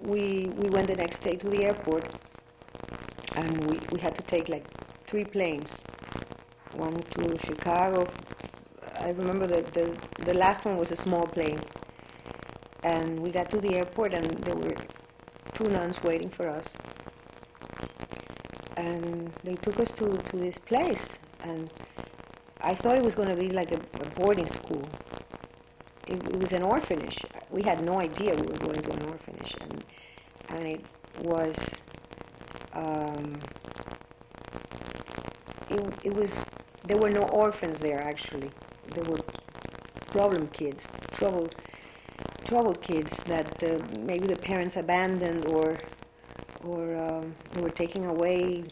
we went the next day to the airport, and we had to take like 3 planes, one to Chicago. I remember the last one was a small plane, and we got to the airport, and there were 2 nuns waiting for us, and they took us to this place, and I thought it was going to be like a boarding school. It was an orphanage. We had no idea we were going to an orphanage, and it was it was, there were no orphans there actually. There were problem kids, troubled kids that maybe the parents abandoned or or they were taken away.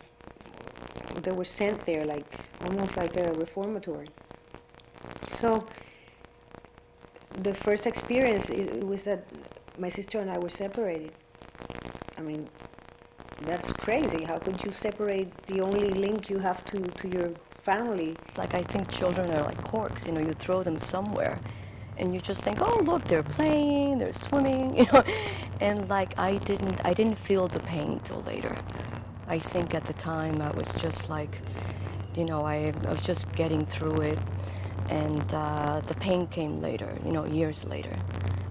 They were sent there, like almost like a reformatory. So the first experience it was that my sister and I were separated. I mean, that's crazy. How could you separate the only link you have to your family? It's like I think children are like corks, you know, you throw them somewhere and you just think, oh, look, they're playing, they're swimming, you know, and like I didn't feel the pain till later. I think at the time I was just like, you know, I was just getting through it, and the pain came later, you know, years later.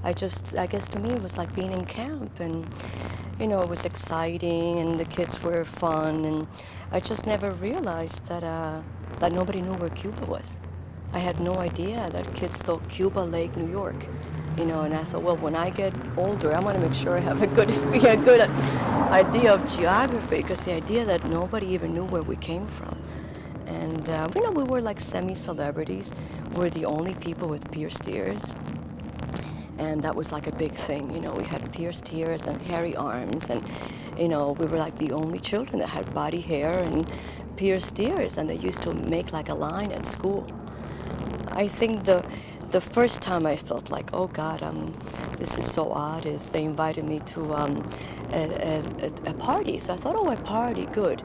I guess to me it was like being in camp, and you know, it was exciting and the kids were fun, and I just never realized that that nobody knew where Cuba was. I had no idea that kids thought Cuba Lake, New York, you know, and I thought, well, when I get older, I want to make sure I have a good idea of geography, because the idea that nobody even knew where we came from. And, you know, we were like semi-celebrities. We're the only people with pierced ears. And that was like a big thing, you know, we had pierced ears and hairy arms, and, you know, we were like the only children that had body hair and pierced ears, and they used to make like a line at school. I think the first time I felt like, oh God, this is so odd, is they invited me to a party. So I thought, oh, a party, good.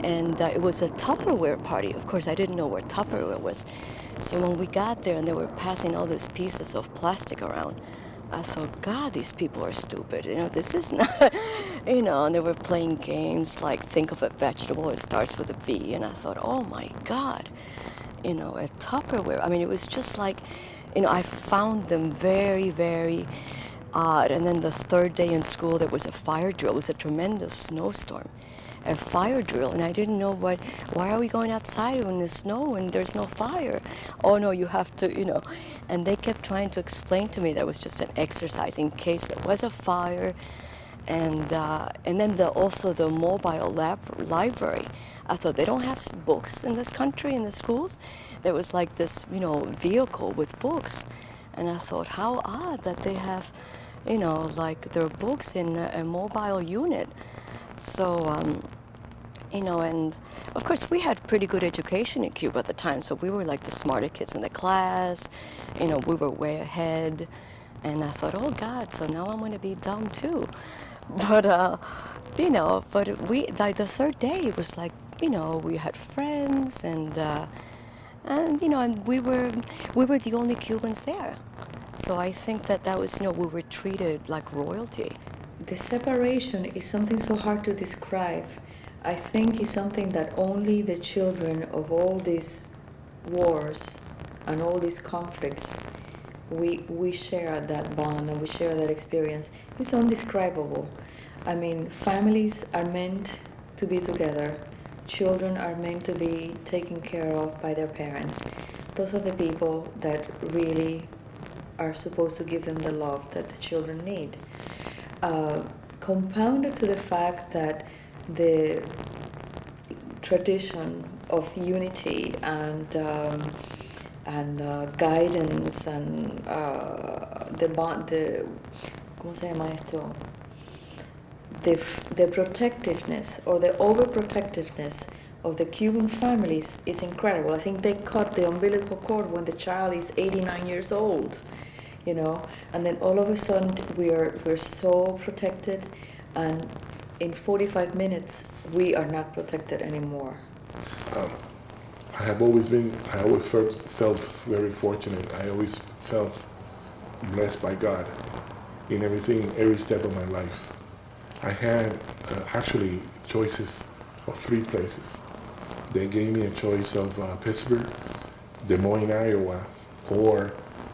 And it was a Tupperware party. Of course, I didn't know where Tupperware was. So when we got there and they were passing all these pieces of plastic around, I thought, God, these people are stupid. You know, this is not, you know, and they were playing games like think of a vegetable, it starts with a V. And I thought, oh my God, you know, a Tupperware. I mean, it was just like, you know, I found them very, very odd. And then the third day in school, there was a fire drill. It was a tremendous snowstorm, a fire drill. And I didn't know why are we going outside in the snow and there's no fire? Oh no, you have to, you know. And they kept trying to explain to me that it was just an exercise in case there was a fire. And then also the mobile library. I thought, they don't have books in this country, in the schools? There was like this, you know, vehicle with books. And I thought, how odd that they have, you know, like their books in a mobile unit. So, you know, and of course we had pretty good education in Cuba at the time, so we were like the smarter kids in the class, you know, we were way ahead. And I thought, oh God, so now I'm going to be dumb too. But, you know, like the third day, it was like, you know, we had friends, and you know, and we were the only Cubans there. So I think that was, you know, we were treated like royalty. The separation is something so hard to describe. I think it's something that only the children of all these wars and all these conflicts, we share that bond and we share that experience. It's indescribable. I mean, families are meant to be together. Children are meant to be taken care of by their parents. Those are the people that really are supposed to give them the love that the children need. Compounded to the fact that the tradition of unity and guidance and ¿cómo se llama esto? The protectiveness or the overprotectiveness of the Cuban families is incredible. I think they cut the umbilical cord when the child is 89 years old, you know, and then all of a sudden we're so protected, and in 45 minutes we are not protected anymore. I always felt very fortunate. I always felt blessed by God in every step of my life. I had actually choices of 3 places. They gave me a choice of Pittsburgh, Des Moines, Iowa,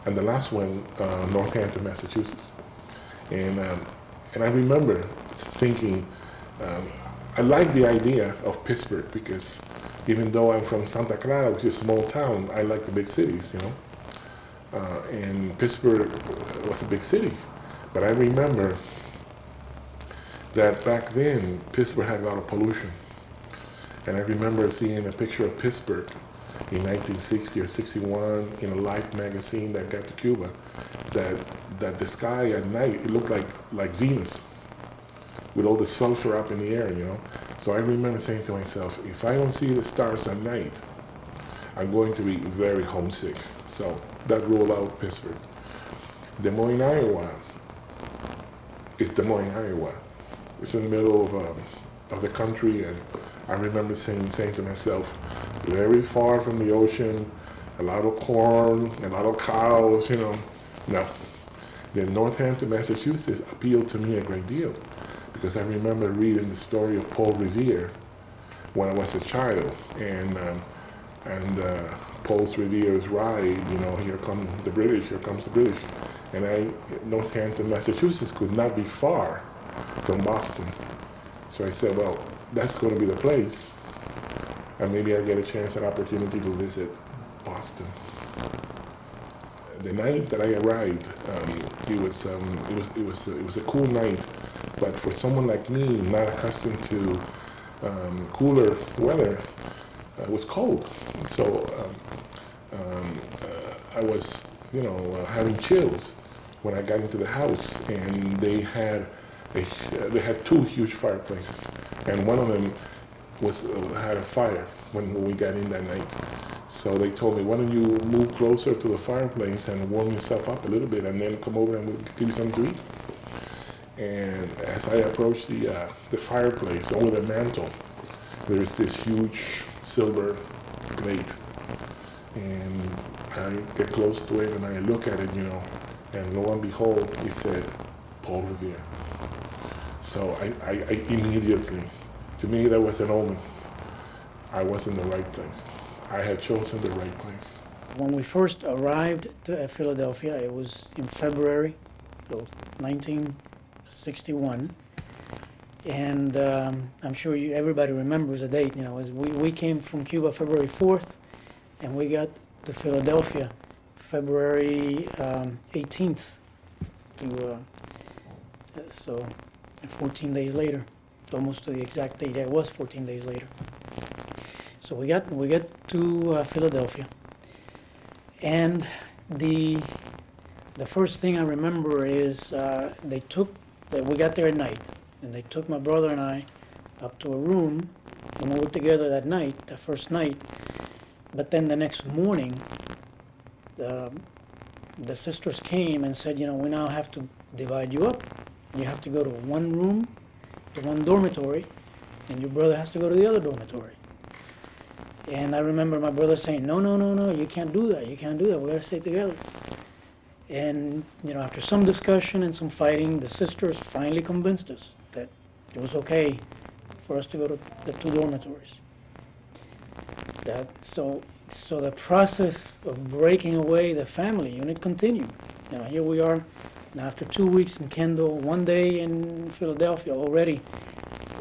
and the last one, Northampton, Massachusetts. And I remember thinking, I like the idea of Pittsburgh because even though I'm from Santa Clara, which is a small town, I like the big cities, you know. And Pittsburgh was a big city. But I remember that back then, Pittsburgh had a lot of pollution. And I remember seeing a picture of Pittsburgh in 1960 or 61 in a Life magazine that got to Cuba, that the sky at night, it looked like Venus. with all the sulfur up in the air, you know. So I remember saying to myself, if I don't see the stars at night, I'm going to be very homesick. So that ruled out Pittsburgh. Des Moines, Iowa is Des Moines, Iowa. It's in the middle of the country, and I remember saying to myself, very far from the ocean, a lot of corn, a lot of cows, you know. No. Then Northampton, Massachusetts appealed to me a great deal because I remember reading the story of Paul Revere when I was a child, and Paul Revere's ride, you know, here come the British, here comes the British. And Northampton, Massachusetts could not be far from Boston. So I said, well, that's going to be the place. And maybe I get a chance, an opportunity to visit Boston. The night that I arrived, it was a cool night, but for someone like me, not accustomed to cooler weather, it was cold. So I was, you know, having chills when I got into the house, and they had two huge fireplaces, and one of them had a fire when we got in that night. So they told me, why don't you move closer to the fireplace and warm yourself up a little bit, and then come over and we'll give you something to eat. And as I approached the fireplace, over the mantle, there's this huge silver plate. And I get close to it and I look at it, you know, and lo and behold, it said Paul Revere. So I immediately, to me that was an omen. I was in the right place. I had chosen the right place. When we first arrived to Philadelphia, it was in February of 1961. And I'm sure everybody remembers the date. You know, we came from Cuba February 4th, and we got to Philadelphia February 18th. So 14 days later, almost to the exact date. It was 14 days later. So we get to Philadelphia, and the first thing I remember is we got there at night, and they took my brother and I up to a room, and we were together that night, the first night. But then the next morning, the sisters came and said, you know, we now have to divide you up. You have to go to one room, to one dormitory, and your brother has to go to the other dormitory. And I remember my brother saying, no, you can't do that. You can't do that. We got to stay together. And, you know, after some discussion and some fighting, the sisters finally convinced us that it was okay for us to go to the two dormitories. So the process of breaking away the family unit continued. You know, here we are, and after 2 weeks in Kendall, 1 day in Philadelphia already,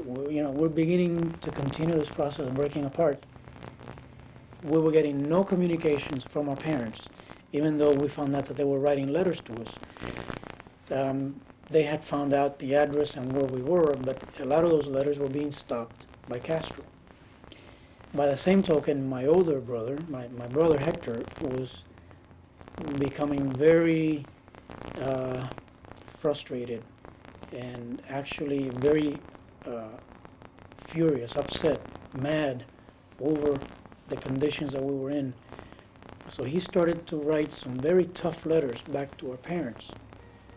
we're beginning to continue this process of breaking apart. We were getting no communications from our parents, even though we found out that they were writing letters to us. They had found out the address and where we were, but a lot of those letters were being stopped by Castro. By the same token, my older brother, my brother Hector, was becoming very frustrated and actually very furious, upset, mad over the conditions that we were in. So he started to write some very tough letters back to our parents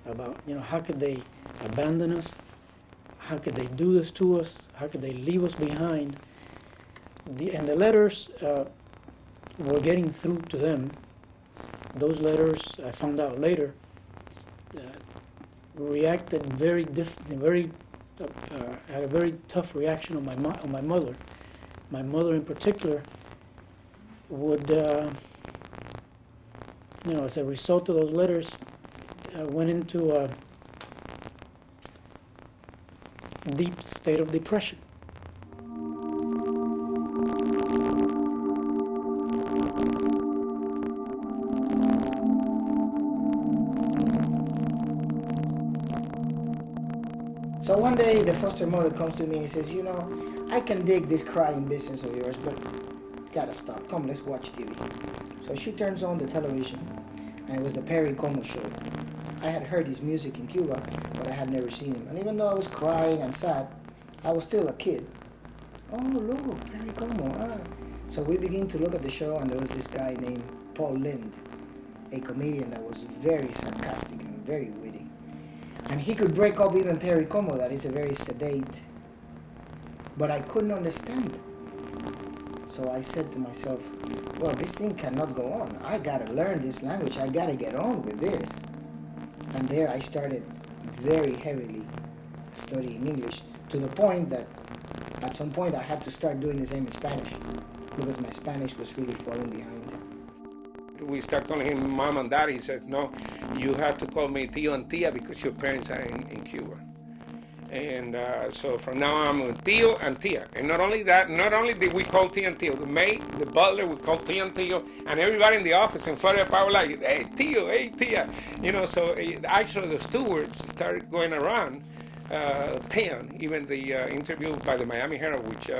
about, you know, how could they abandon us? How could they do this to us? How could they leave us behind? And the letters were getting through to them. Those letters, I found out later, reacted very had a very tough reaction on my mother. My mother in particular would, as a result of those letters, went into a deep state of depression. So one day the foster mother comes to me and says, you know, I can dig this crying business of yours, but gotta stop. Come, let's watch TV. So she turns on the television, and it was the Perry Como show. I had heard his music in Cuba, but I had never seen him. And even though I was crying and sad, I was still a kid. Oh, look, Perry Como. Ah. So we began to look at the show, and there was this guy named Paul Lynde, a comedian that was very sarcastic and very witty. And he could break up even Perry Como, that is a very sedate, but I couldn't understand. So I said to myself, well, this thing cannot go on. I gotta learn this language. I gotta get on with this. And there I started very heavily studying English, to the point that at some point I had to start doing the same in Spanish, because my Spanish was really falling behind. We start calling him mom and dad. He says, no, you have to call me tío and tía because your parents are in Cuba. And so from now on, I'm tío and tía. And not only that, not only did we call tío and tío, the maid, the butler, we called tío and tío, and everybody in the office in Florida Power like, hey, tío, hey, tía. You know, so actually the stewards started going around Theon, even the interview by the Miami Herald, which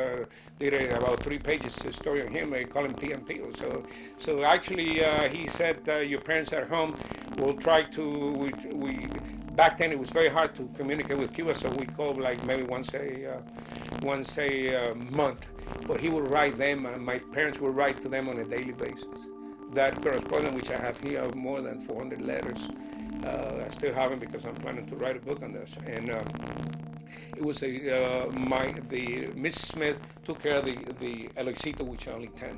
did about 3 pages, the story on him, they call him Tío and Tío. So actually he said, your parents are home, we'll try to, we back then it was very hard to communicate with Cuba, so we called like maybe once a month. But he would write them, and my parents would write to them on a daily basis. That correspondence, which I have here, more than 400 letters. I still have them because I'm planning to write a book on this. And it was the Mrs. Smith took care of the El Éxito, which are only 10.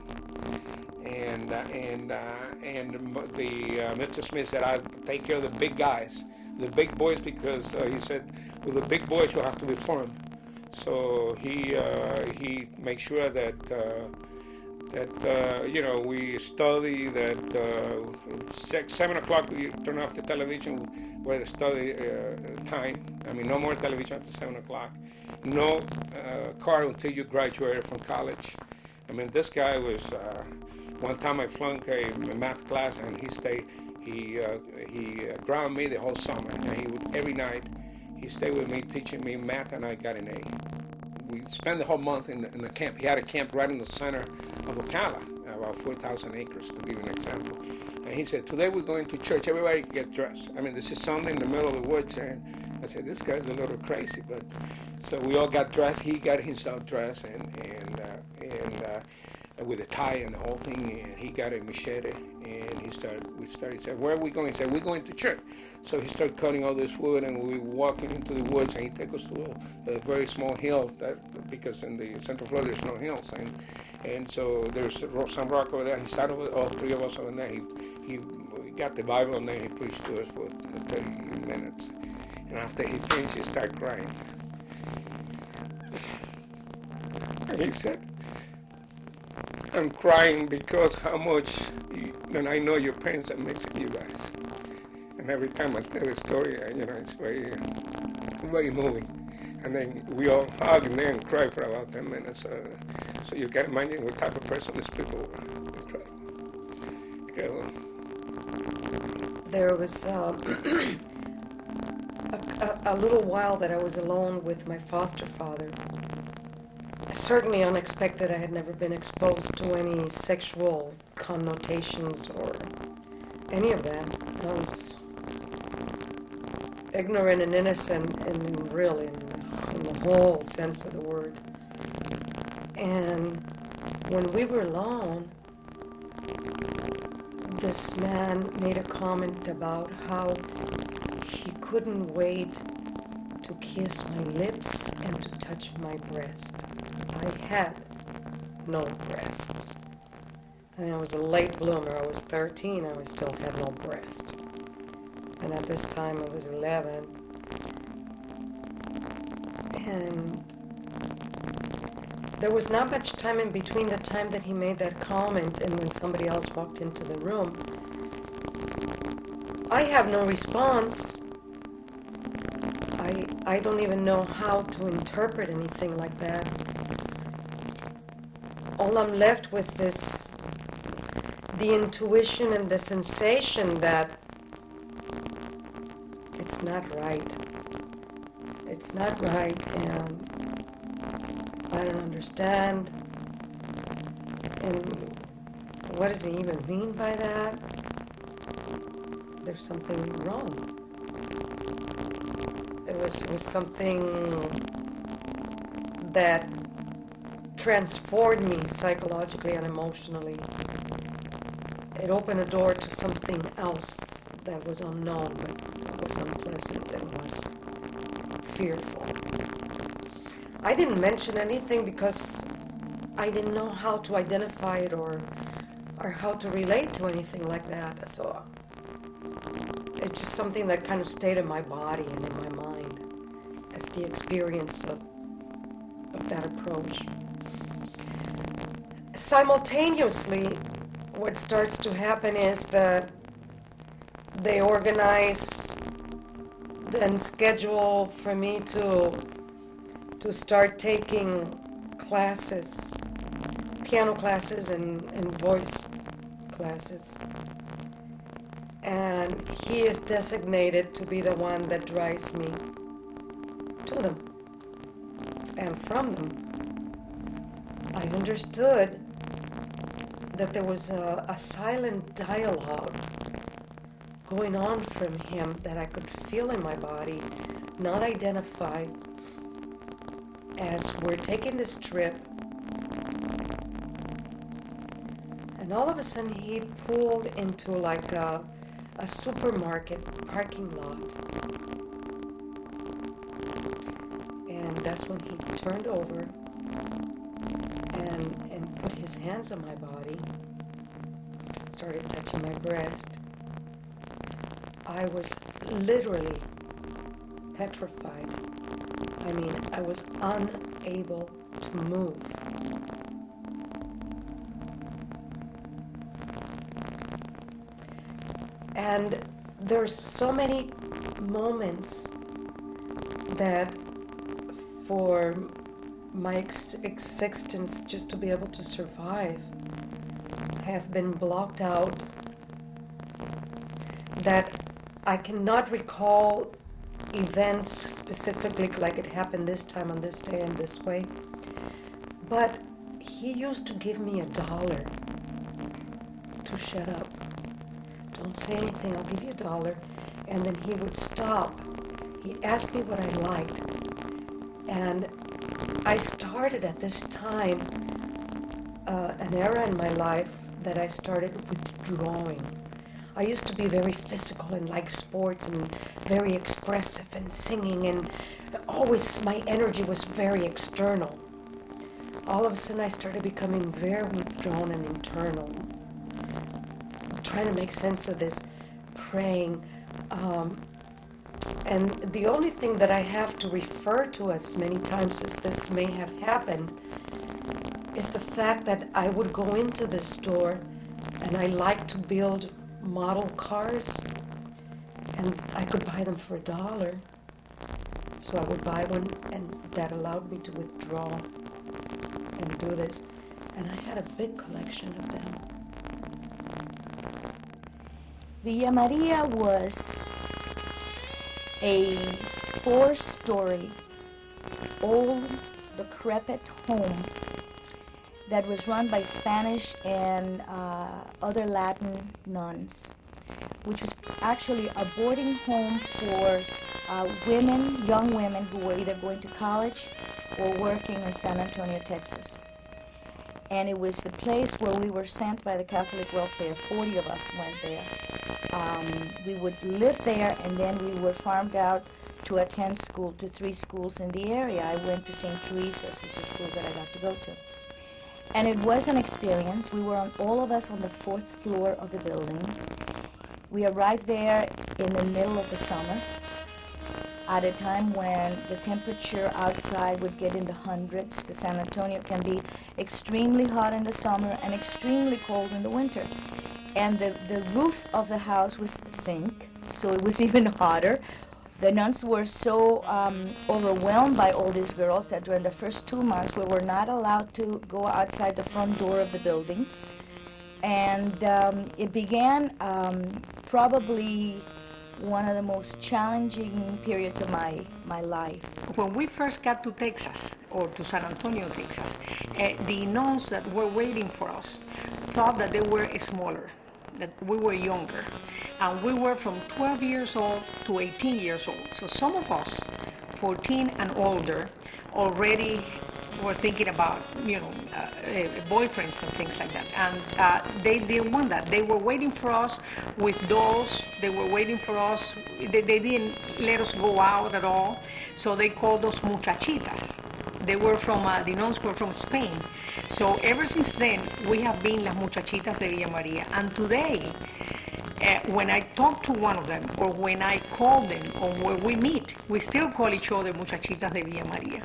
And the Mr. Smith said, I'll take care of the big guys, the big boys, because he said, with the big boys you have to be firm. So he makes sure that you know, we study, that 7 o'clock we turn off the television, we're at study time. I mean, no more television after 7 o'clock. No car until you graduated from college. I mean, this guy was, one time I flunked a math class, and he grounded me the whole summer. And he would, every night, he stayed with me, teaching me math, and I got an A. We spent the whole month in the camp. He had a camp right in the center of Ocala, about 4,000 acres, to give you an example. And he said, today we're going to church. Everybody get dressed. I mean, this is Sunday in the middle of the woods. And I said, this guy's a little crazy. But so we all got dressed. He got himself dressed and with a tie and the whole thing. And he got a machete. And we started saying, where are we going? He said, we're going to church. So he started cutting all this wood, and we were walking into the woods, and he took us to a very small hill, because in the Central Florida there's no hills, and so there's some rock over there. He sat over, all 3 of us over there. He got the Bible, and then he preached to us for 30 minutes. And after he finished, he started crying. And he said, I'm crying because how much, and I know your parents are missing you guys. And every time I tell the story, you know, it's very, very moving. And then we all hug and then cry for about 10 minutes. So you can imagine what type of person these people were. They cry. There was a little while that I was alone with my foster father. Certainly unexpected. I had never been exposed to any sexual connotations or any of that. I was ignorant and innocent, and really in the whole sense of the word. And when we were alone, this man made a comment about how he couldn't wait to kiss my lips and to touch my breast. I had no breasts. And I was a late bloomer. I was 13. I still had no breast. And at this time I was 11. And there was not much time in between the time that he made that comment and when somebody else walked into the room. I have no response. I don't even know how to interpret anything like that. All I'm left with is the intuition and the sensation that it's not right. It's not right, and I don't understand. And what does he even mean by that? There's something wrong. was something that transformed me psychologically and emotionally. It opened a door to something else that was unknown, but was unpleasant and was fearful. I didn't mention anything because I didn't know how to identify it or how to relate to anything like that. So it's just something that kind of stayed in my body and in my mind as the experience of that approach. Simultaneously, what starts to happen is that they organize and schedule for me to start taking classes, piano classes and voice classes. And he is designated to be the one that drives me to them and from them. I understood that there was a silent dialogue going on from him that I could feel in my body, not identify, as we're taking this trip. And all of a sudden he pulled into like a supermarket parking lot. And that's when he turned over and put his hands on my body, started touching my breast. I was literally petrified. I mean, I was unable to move. And there's so many moments that for my existence, just to be able to survive, have been blocked out, that I cannot recall events specifically like it happened this time on this day and this way. But he used to give me $1 to shut up. Don't say anything, I'll give you $1. And then he would stop. He'd ask me what I liked. And I started at this time an era in my life that I started withdrawing. I used to be very physical and like sports and very expressive and singing, and always my energy was very external. All of a sudden I started becoming very withdrawn and internal. I'm trying to make sense of this, praying. And the only thing that I have to refer to as many times as this may have happened is the fact that I would go into the store and I like to build model cars, and I could buy them for $1. So I would buy one, and that allowed me to withdraw and do this. And I had a big collection of them. Villa Maria was a 4-story, old, decrepit home that was run by Spanish and other Latin nuns, which was actually a boarding home for women, young women who were either going to college or working in San Antonio, Texas. And it was the place where we were sent by the Catholic Welfare. 40 of us went there. We would live there, and then we were farmed out to attend school, to 3 schools in the area. I went to St. Teresa's, was the school that I got to go to. And it was an experience. We were all of us on the 4th floor of the building. We arrived there in the middle of the summer, at a time when the temperature outside would get in the hundreds, because San Antonio can be extremely hot in the summer and extremely cold in the winter. And the roof of the house was zinc, so it was even hotter. The nuns were so overwhelmed by all these girls that during the first 2 months we were not allowed to go outside the front door of the building. And it began probably one of the most challenging periods of my life. When we first got to Texas, or to San Antonio, Texas, the nuns that were waiting for us thought that they were smaller, that we were younger. And we were from 12 years old to 18 years old. So some of us 14 and older already were thinking about, boyfriends and things like that. And they didn't want that. They were waiting for us with dolls. They were waiting for us. They didn't let us go out at all. So they called us muchachitas. They were from, the nuns were from Spain. So ever since then, we have been las muchachitas de Villa Maria. And today, when I talk to one of them, or when I call them, or when we meet, we still call each other muchachitas de Villa Maria.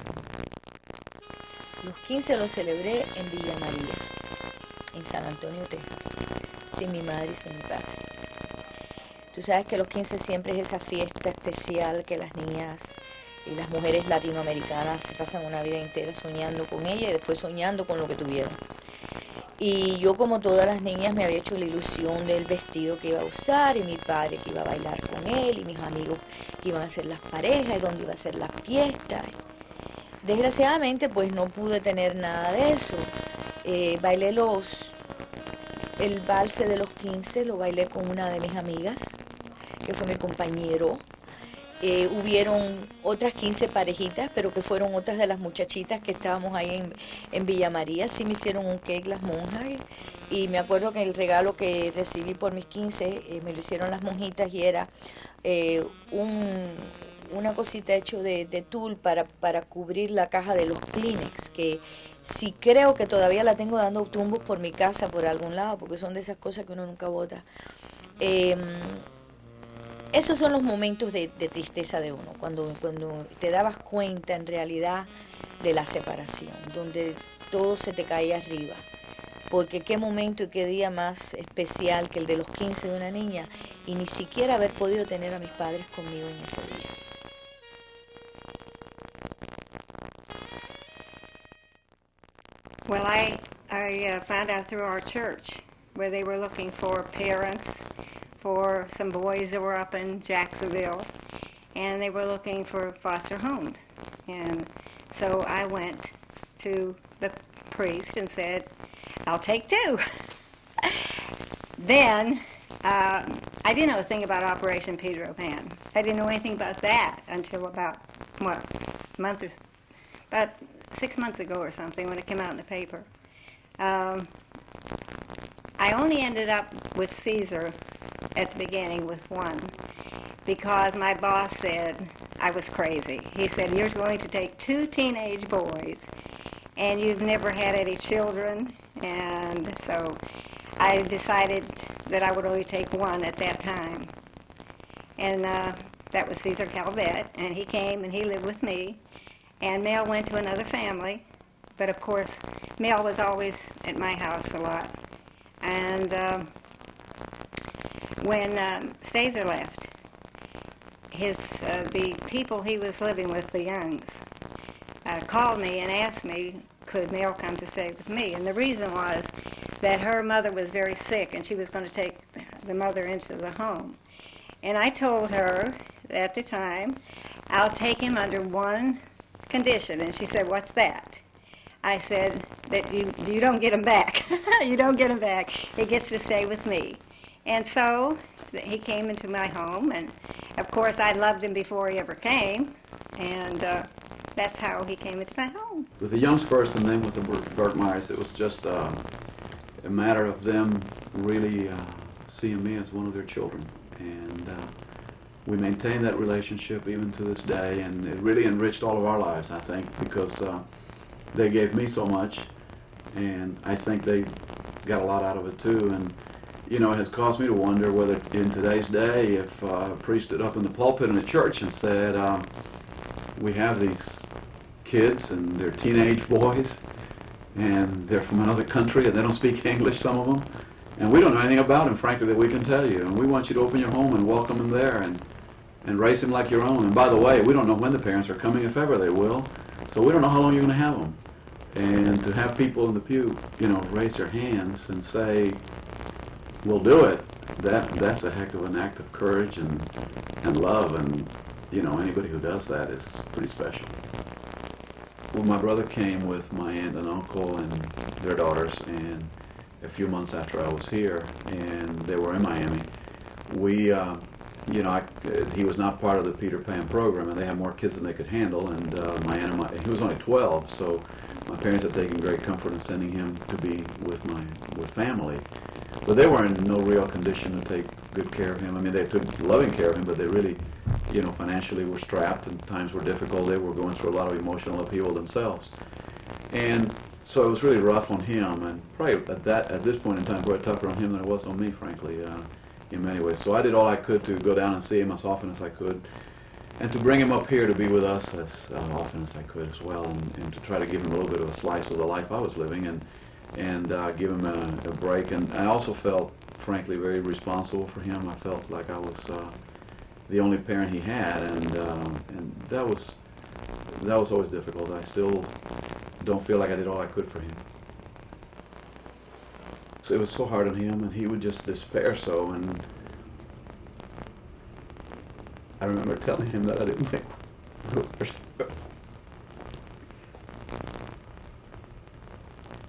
Los 15 los celebré en Villa María, en San Antonio, Texas, sin mi madre y sin mi padre. Tú sabes que los 15 siempre es esa fiesta especial que las niñas y las mujeres latinoamericanas se pasan una vida entera soñando con ella y después soñando con lo que tuvieron. Y yo, como todas las niñas, me había hecho la ilusión del vestido que iba a usar y mi padre que iba a bailar con él y mis amigos que iban a ser las parejas y dónde iba a ser la fiesta. Desgraciadamente, pues no pude tener nada de eso. Bailé el valse de los 15, lo bailé con una de mis amigas, que fue mi compañero. Hubieron otras 15 parejitas, pero que fueron otras de las muchachitas que estábamos ahí en Villa María. Sí me hicieron un cake las monjas y me acuerdo que el regalo que recibí por mis 15 me lo hicieron las monjitas y era una cosita hecho de tul para cubrir la caja de los Kleenex, que sí creo que todavía la tengo dando tumbos por mi casa, por algún lado, porque son de esas cosas que uno nunca bota. Esos son los momentos de tristeza de uno, cuando te dabas cuenta en realidad de la separación, donde todo se te caía arriba. Porque qué momento y qué día más especial que el de los 15 de una niña, y ni siquiera haber podido tener a mis padres conmigo en ese día. Well, I found out through our church where they were looking for parents for some boys that were up in Jacksonville, and they were looking for foster homes. And so I went to the priest and said, I'll take 2. Then I didn't know a thing about Operation Pedro Pan. I didn't know anything about that until about, about 6 months ago or something, when it came out in the paper. I only ended up with Caesar at the beginning with 1 because my boss said I was crazy. He said, you're going to take 2 teenage boys and you've never had any children. And so I decided that I would only take 1 at that time. And that was Caesar Calvet, and he came and he lived with me. And Mel went to another family, but of course Mel was always at my house a lot. And when Caesar left, the people he was living with, the Youngs, called me and asked me, could Mel come to stay with me? And the reason was that her mother was very sick and she was going to take the mother into the home. And I told her at the time, I'll take him under one condition. And she said, what's that? I said, that you don't get him back. You don't get him back. He gets to stay with me. And so he came into my home, and of course I loved him before he ever came, and that's how he came into my home. With the Youngs first and then with the Berkmeyers, it was just a matter of them really seeing me as one of their children. And we maintained that relationship even to this day, and it really enriched all of our lives, I think, because they gave me so much, and I think they got a lot out of it too. And you know, it has caused me to wonder whether in today's day, if a priest stood up in the pulpit in a church and said, we have these kids and they're teenage boys and they're from another country and they don't speak English, some of them, and we don't know anything about them, frankly, that we can tell you. And we want you to open your home and welcome them there and raise them like your own. And by the way, we don't know when the parents are coming, if ever they will, so we don't know how long you're going to have them. And to have people in the pew, you know, raise their hands and say, we'll do it, that's a heck of an act of courage and love, and you know, anybody who does that is pretty special. Well, my brother came with my aunt and uncle and their daughters, and a few months after I was here, and they were in Miami, we you know, he was not part of the Peter Pan program, and they had more kids than they could handle. And he was only 12, so my parents had taken great comfort in sending him to be with family. But they were in no real condition to take good care of him. I mean, they took loving care of him, but they really, you know, financially were strapped, and times were difficult. They were going through a lot of emotional upheaval themselves, and so it was really rough on him, and probably at this point in time, probably tougher on him than it was on me, frankly, in many ways. So I did all I could to go down and see him as often as I could, and to bring him up here to be with us as often as I could as well, and to try to give him a little bit of a slice of the life I was living, and give him a break. And I also felt, frankly, very responsible for him. I felt like I was the only parent he had, and that was always difficult. I still don't feel like I did all I could for him. So it was so hard on him, and he would just despair so, and I remember telling him that I didn't think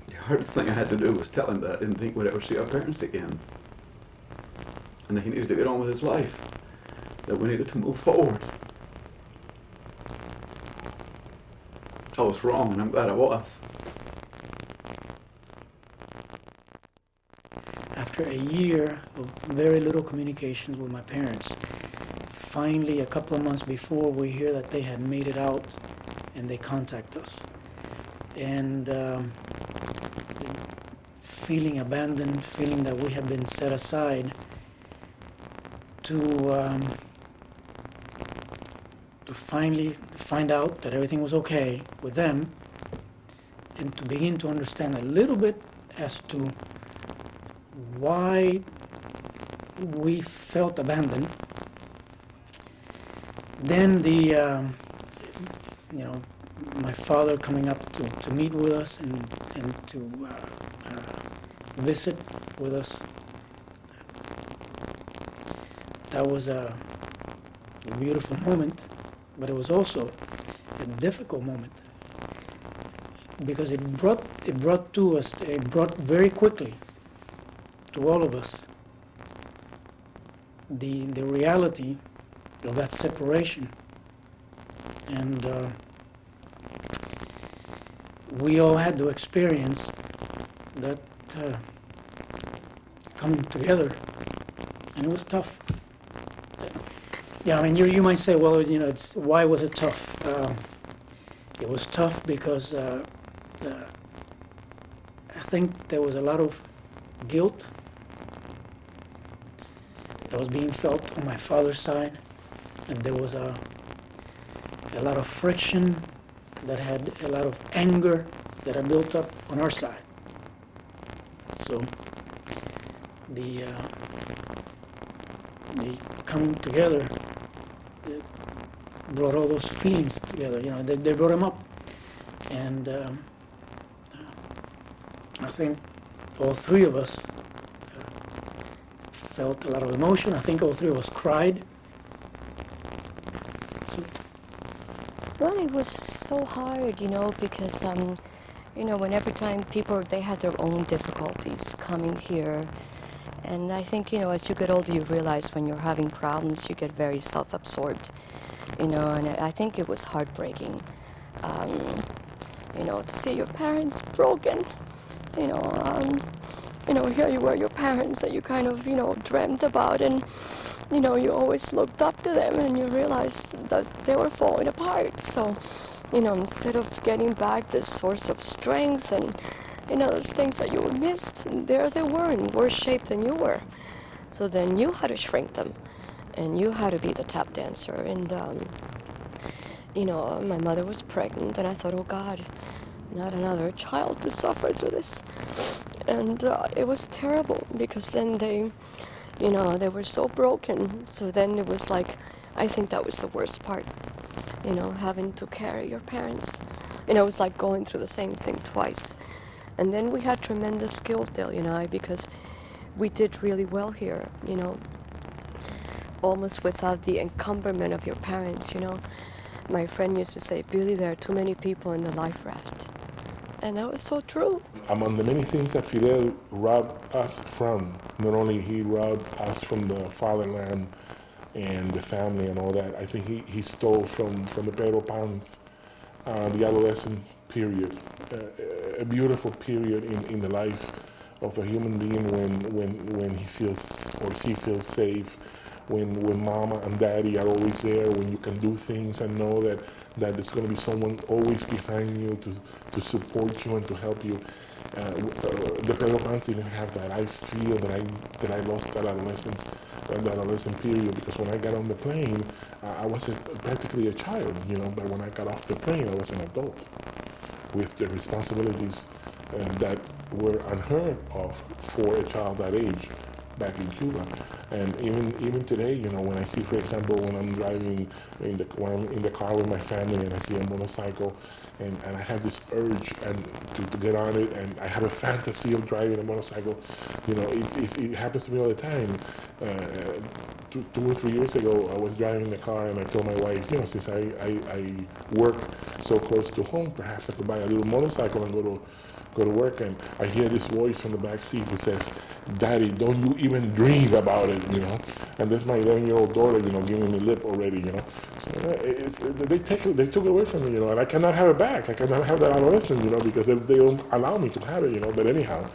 the hardest thing I had to do was tell him that I didn't think we'd ever see our parents again, and that he needed to get on with his life, that we needed to move forward. I was wrong, and I'm glad I was. After a year of very little communications with my parents, finally, a couple of months before, we hear that they had made it out, and they contact us. And feeling abandoned, feeling that we have been set aside, to finally find out that everything was okay with them, and to begin to understand a little bit as to why we felt abandoned. Then my father coming up to meet with us and to visit with us. That was a beautiful moment, but it was also a difficult moment, because it brought very quickly to all of us the reality of that separation, and we all had to experience that coming together, and it was tough. Yeah, I mean, you might say, well, you know, why was it tough? It was tough because I think there was a lot of guilt that was being felt on my father's side, and there was a lot of friction that had a lot of anger that had built up on our side. So the coming together brought all those feelings together. You know, they brought them up, and I think all three of us felt a lot of emotion. I think all three of us cried. So, well, it was so hard, you know, because you know, when every time people, they had their own difficulties coming here. And I think, you know, as you get older, you realize when you're having problems, you get very self-absorbed, you know, and I think it was heartbreaking, you know, to see your parents broken, you know, here you were, your parents that you kind of, you know, dreamt about, and, you know, you always looked up to them, and you realized that they were falling apart. So, you know, instead of getting back this source of strength and, you know, those things that you missed, and there they were in worse shape than you were. So then you had to shrink them, and you had to be the tap dancer. And, you know, my mother was pregnant, and I thought, oh God, not another child to suffer through this. And it was terrible, because then they, you know, they were so broken. So then it was like, I think that was the worst part, you know, having to carry your parents. You know, it was like going through the same thing twice. And then we had tremendous guilt, Dale and I, because we did really well here, you know, almost without the encumberment of your parents, you know. My friend used to say, Billy, there are too many people in the life raft. And that was so true. Among the many things that Fidel robbed us from, not only he robbed us from the fatherland and the family and all that. I think he stole from the Pedro Pans, the adolescent period, a beautiful period in the life of a human being when he feels or she feels safe, when mama and daddy are always there, when you can do things and know that there's going to be someone always behind you to support you and to help you. The Pedro Pans didn't have that. I feel that I lost that adolescent period, because when I got on the plane, I was practically a child, but when I got off the plane, I was an adult with the responsibilities that were unheard of for a child that age back in Cuba. And even today, when I see, for example, when I'm driving when I'm in the car with my family and I see a motorcycle, and I have this urge to get on it, and I have a fantasy of driving a motorcycle, it happens to me all the time. 2 or 3 years ago, I was driving the car and I told my wife, since I work so close to home, perhaps I could buy a little motorcycle and go to work. And I hear this voice from the back seat who says, "Daddy, don't you even dream about it," And that's my 11-year-old daughter, giving me lip already, So they took it away from me, and I cannot have it back. I cannot have that adolescence, because they don't allow me to have it, But anyhow,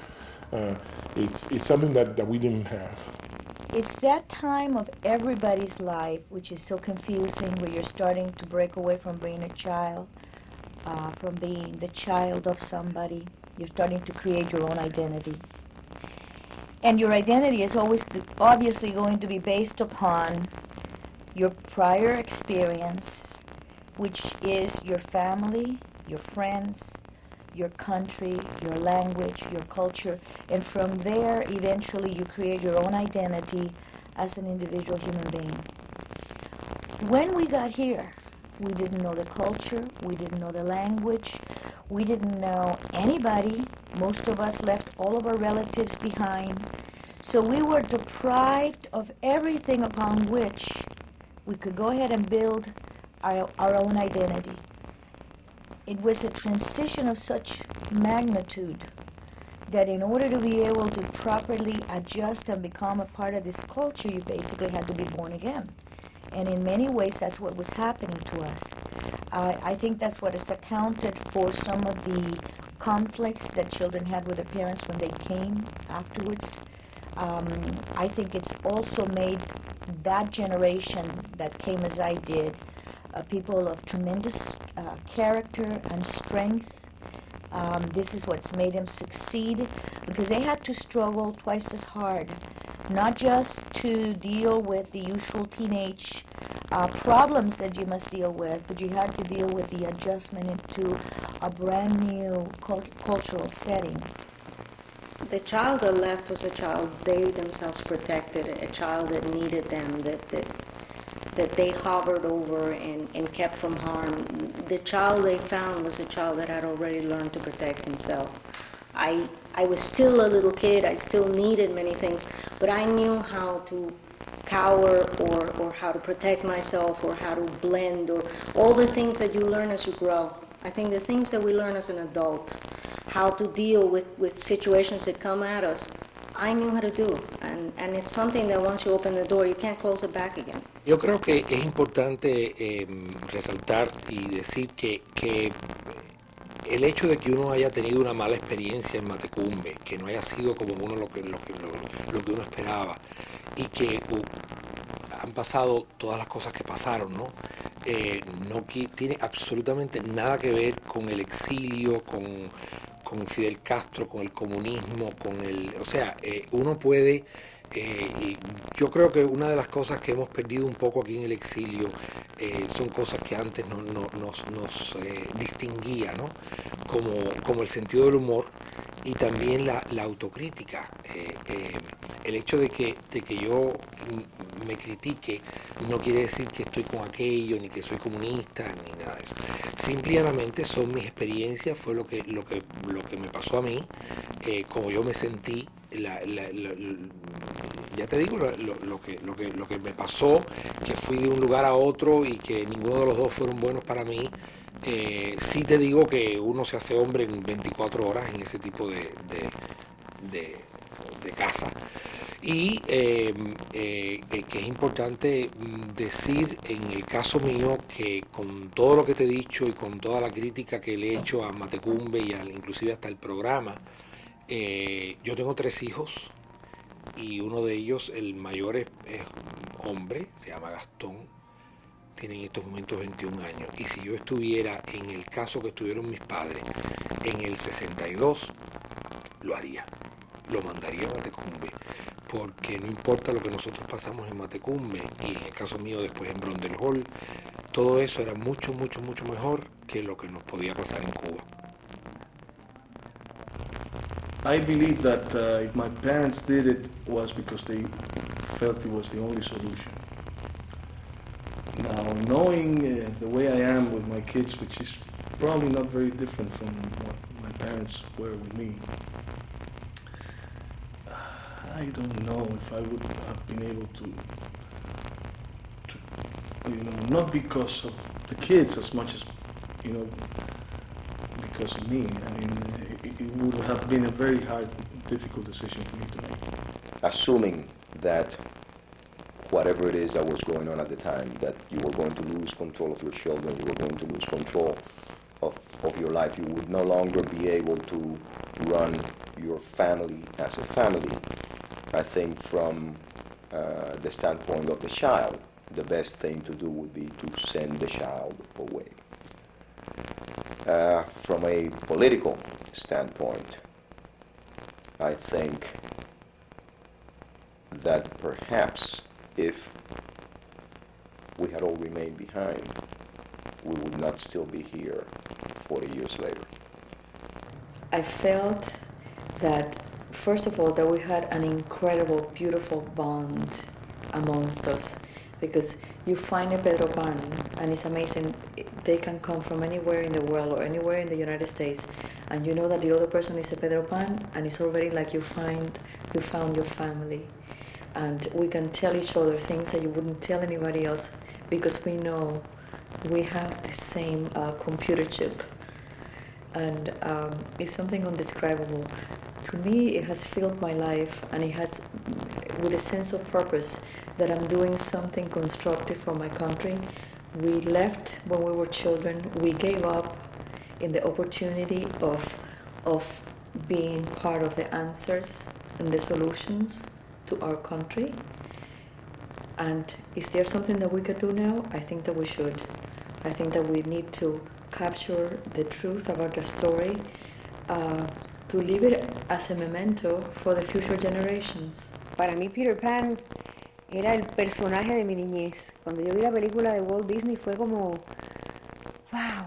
it's something that we didn't have. It's that time of everybody's life which is so confusing, where you're starting to break away from being a child, from being the child of somebody. You're starting to create your own identity. And your identity is always obviously going to be based upon your prior experience, which is your family, your friends, your country, your language, your culture, and from there, eventually, you create your own identity as an individual human being. When we got here, we didn't know the culture, we didn't know the language, we didn't know anybody. Most of us left all of our relatives behind. So we were deprived of everything upon which we could go ahead and build our own identity. It was a transition of such magnitude that in order to be able to properly adjust and become a part of this culture, you basically had to be born again. And in many ways, that's what was happening to us. I think that's what has accounted for some of the conflicts that children had with their parents when they came afterwards. I think it's also made that generation that came as I did people of tremendous character and strength. This is what's made them succeed, because they had to struggle twice as hard, not just to deal with the usual teenage problems that you must deal with, but you had to deal with the adjustment into a brand new cultural setting. The child that left was a child they themselves protected, a child that needed them, that they hovered over and kept from harm. The child they found was a child that had already learned to protect himself. I was still a little kid, I still needed many things, but I knew how to cower or how to protect myself or how to blend or all the things that you learn as you grow. I think the things that we learn as an adult, how to deal with situations that come at us, I knew how to do, and it's something that once you open the door, you can't close it back again. Yo creo que es importante resaltar y decir que el hecho de que uno haya tenido una mala experiencia en Matecumbe, que no haya sido como uno lo que uno esperaba, y que han pasado todas las cosas que pasaron, ¿no? No tiene absolutamente nada que ver con el exilio, con Fidel Castro, con el comunismo, o sea, uno puede, y yo creo que una de las cosas que hemos perdido un poco aquí en el exilio son cosas que antes nos distinguía, ¿no? Como el sentido del humor y también la autocrítica. El hecho de que yo me critique no quiere decir que estoy con aquello, ni que soy comunista, ni nada de eso. Simplemente son mis experiencias, fue lo que me pasó a mí, como yo me sentí, ya te digo lo que me pasó, que fui de un lugar a otro y que ninguno de los dos fueron buenos para mí. Sí te digo que uno se hace hombre en 24 horas en ese tipo de casa. Y que es importante decir en el caso mío que con todo lo que te he dicho y con toda la crítica que le he hecho a Matecumbe y inclusive hasta el programa, yo tengo 3 hijos y uno de ellos, el mayor es hombre, se llama Gastón, tiene en estos momentos 21 años. Y si yo estuviera en el caso que estuvieron mis padres en el 62, lo haría, lo mandaría a Matecumbe. Porque no importa lo que nosotros pasamos en Matecumbe y en el caso mío después en Blondel Hall, todo eso era mucho, mucho, mucho mejor que lo que nos podía pasar en Cuba. I believe that if my parents did it was because they felt it was the only solution. Now, knowing the way I am with my kids, which is probably not very different from what my parents were with me, I don't know if I would have been able to not because of the kids as much as, because of me. I mean, it would have been a very hard, difficult decision for me to make. Assuming that whatever it is that was going on at the time, that you were going to lose control of your children, you were going to lose control of your life, you would no longer be able to run your family as a family. I think from the standpoint of the child, the best thing to do would be to send the child away. From a political standpoint, I think that perhaps if we had all remained behind, we would not still be here 40 years later. I felt that, first of all, that we had an incredible, beautiful bond amongst us, because you find a Pedro Pan, and it's amazing. They can come from anywhere in the world or anywhere in the United States, and you know that the other person is a Pedro Pan, and it's already like you found your family. And we can tell each other things that you wouldn't tell anybody else, because we know we have the same computer chip. And it's something indescribable. To me, it has filled my life, and it has, with a sense of purpose, that I'm doing something constructive for my country. We left when we were children. We gave up in the opportunity of being part of the answers and the solutions to our country. And is there something that we could do now? I think that we should. I think that we need to capture the truth about the story, to leave it as a memento for the future generations. Para mí Peter Pan era el personaje de mi niñez. Cuando yo vi la película de Walt Disney fue como, wow,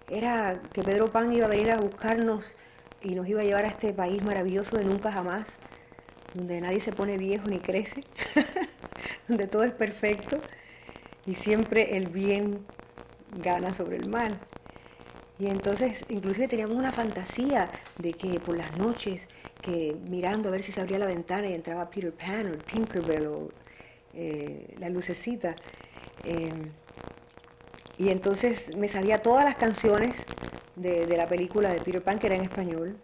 era que Pedro Pan iba a venir a buscarnos y nos iba a llevar a este país maravilloso de nunca jamás, donde nadie se pone viejo ni crece, donde todo es perfecto y siempre el bien gana sobre el mal. Y entonces inclusive teníamos una fantasía de que por las noches, que mirando a ver si se abría la ventana y entraba Peter Pan o Tinkerbell o la lucecita. Y entonces me sabía todas las canciones de la película de Peter Pan, que era en español,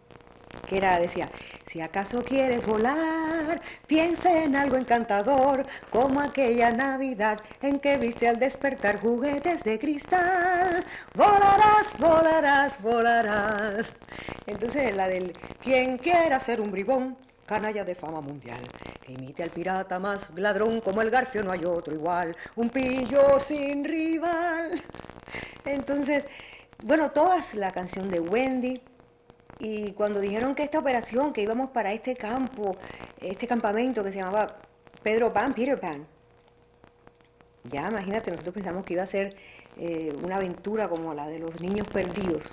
que decía, si acaso quieres volar, piensa en algo encantador, como aquella Navidad en que viste al despertar juguetes de cristal. Volarás, volarás, volarás. Entonces la del, quien quiera ser un bribón, canalla de fama mundial, que imite al pirata más ladrón, como el Garfio no hay otro igual, un pillo sin rival. Entonces, bueno, todas, la canción de Wendy. Y cuando dijeron que esta operación, que íbamos para este campo, este campamento que se llamaba Pedro Pan, Peter Pan, ya imagínate, nosotros pensamos que iba a ser una aventura como la de los niños perdidos.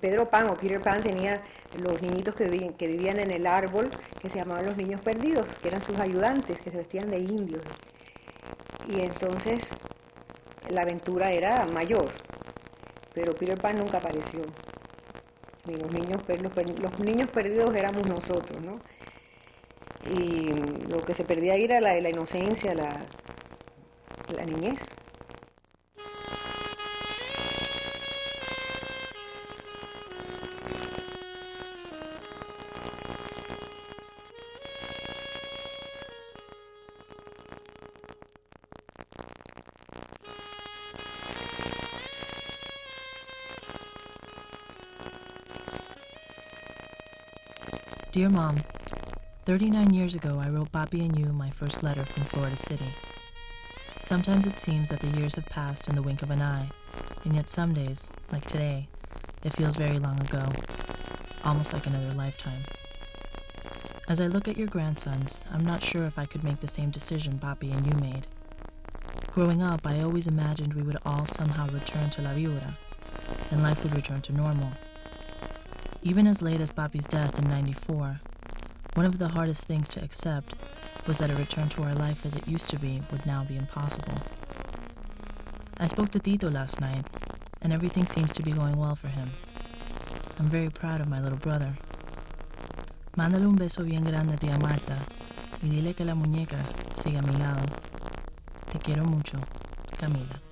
Pedro Pan o Peter Pan tenía los niñitos que vivían en el árbol, que se llamaban los niños perdidos, que eran sus ayudantes, que se vestían de indios. Y entonces la aventura era mayor. Pero Peter Pan nunca apareció. Ni los niños perdidos éramos nosotros, ¿no? Y lo que se perdía ahí era la inocencia, la niñez. Dear Mom, 39 years ago I wrote Papi and you my first letter from Florida City. Sometimes it seems that the years have passed in the wink of an eye, and yet some days, like today, it feels very long ago, almost like another lifetime. As I look at your grandsons, I'm not sure if I could make the same decision Papi and you made. Growing up, I always imagined we would all somehow return to La Viura, and life would return to normal. Even as late as Papi's death in '94, one of the hardest things to accept was that a return to our life as it used to be would now be impossible. I spoke to Tito last night, and everything seems to be going well for him. I'm very proud of my little brother. Mándale un beso bien grande a tía Marta y dile que la muñeca sigue a mi lado. Te quiero mucho, Camila.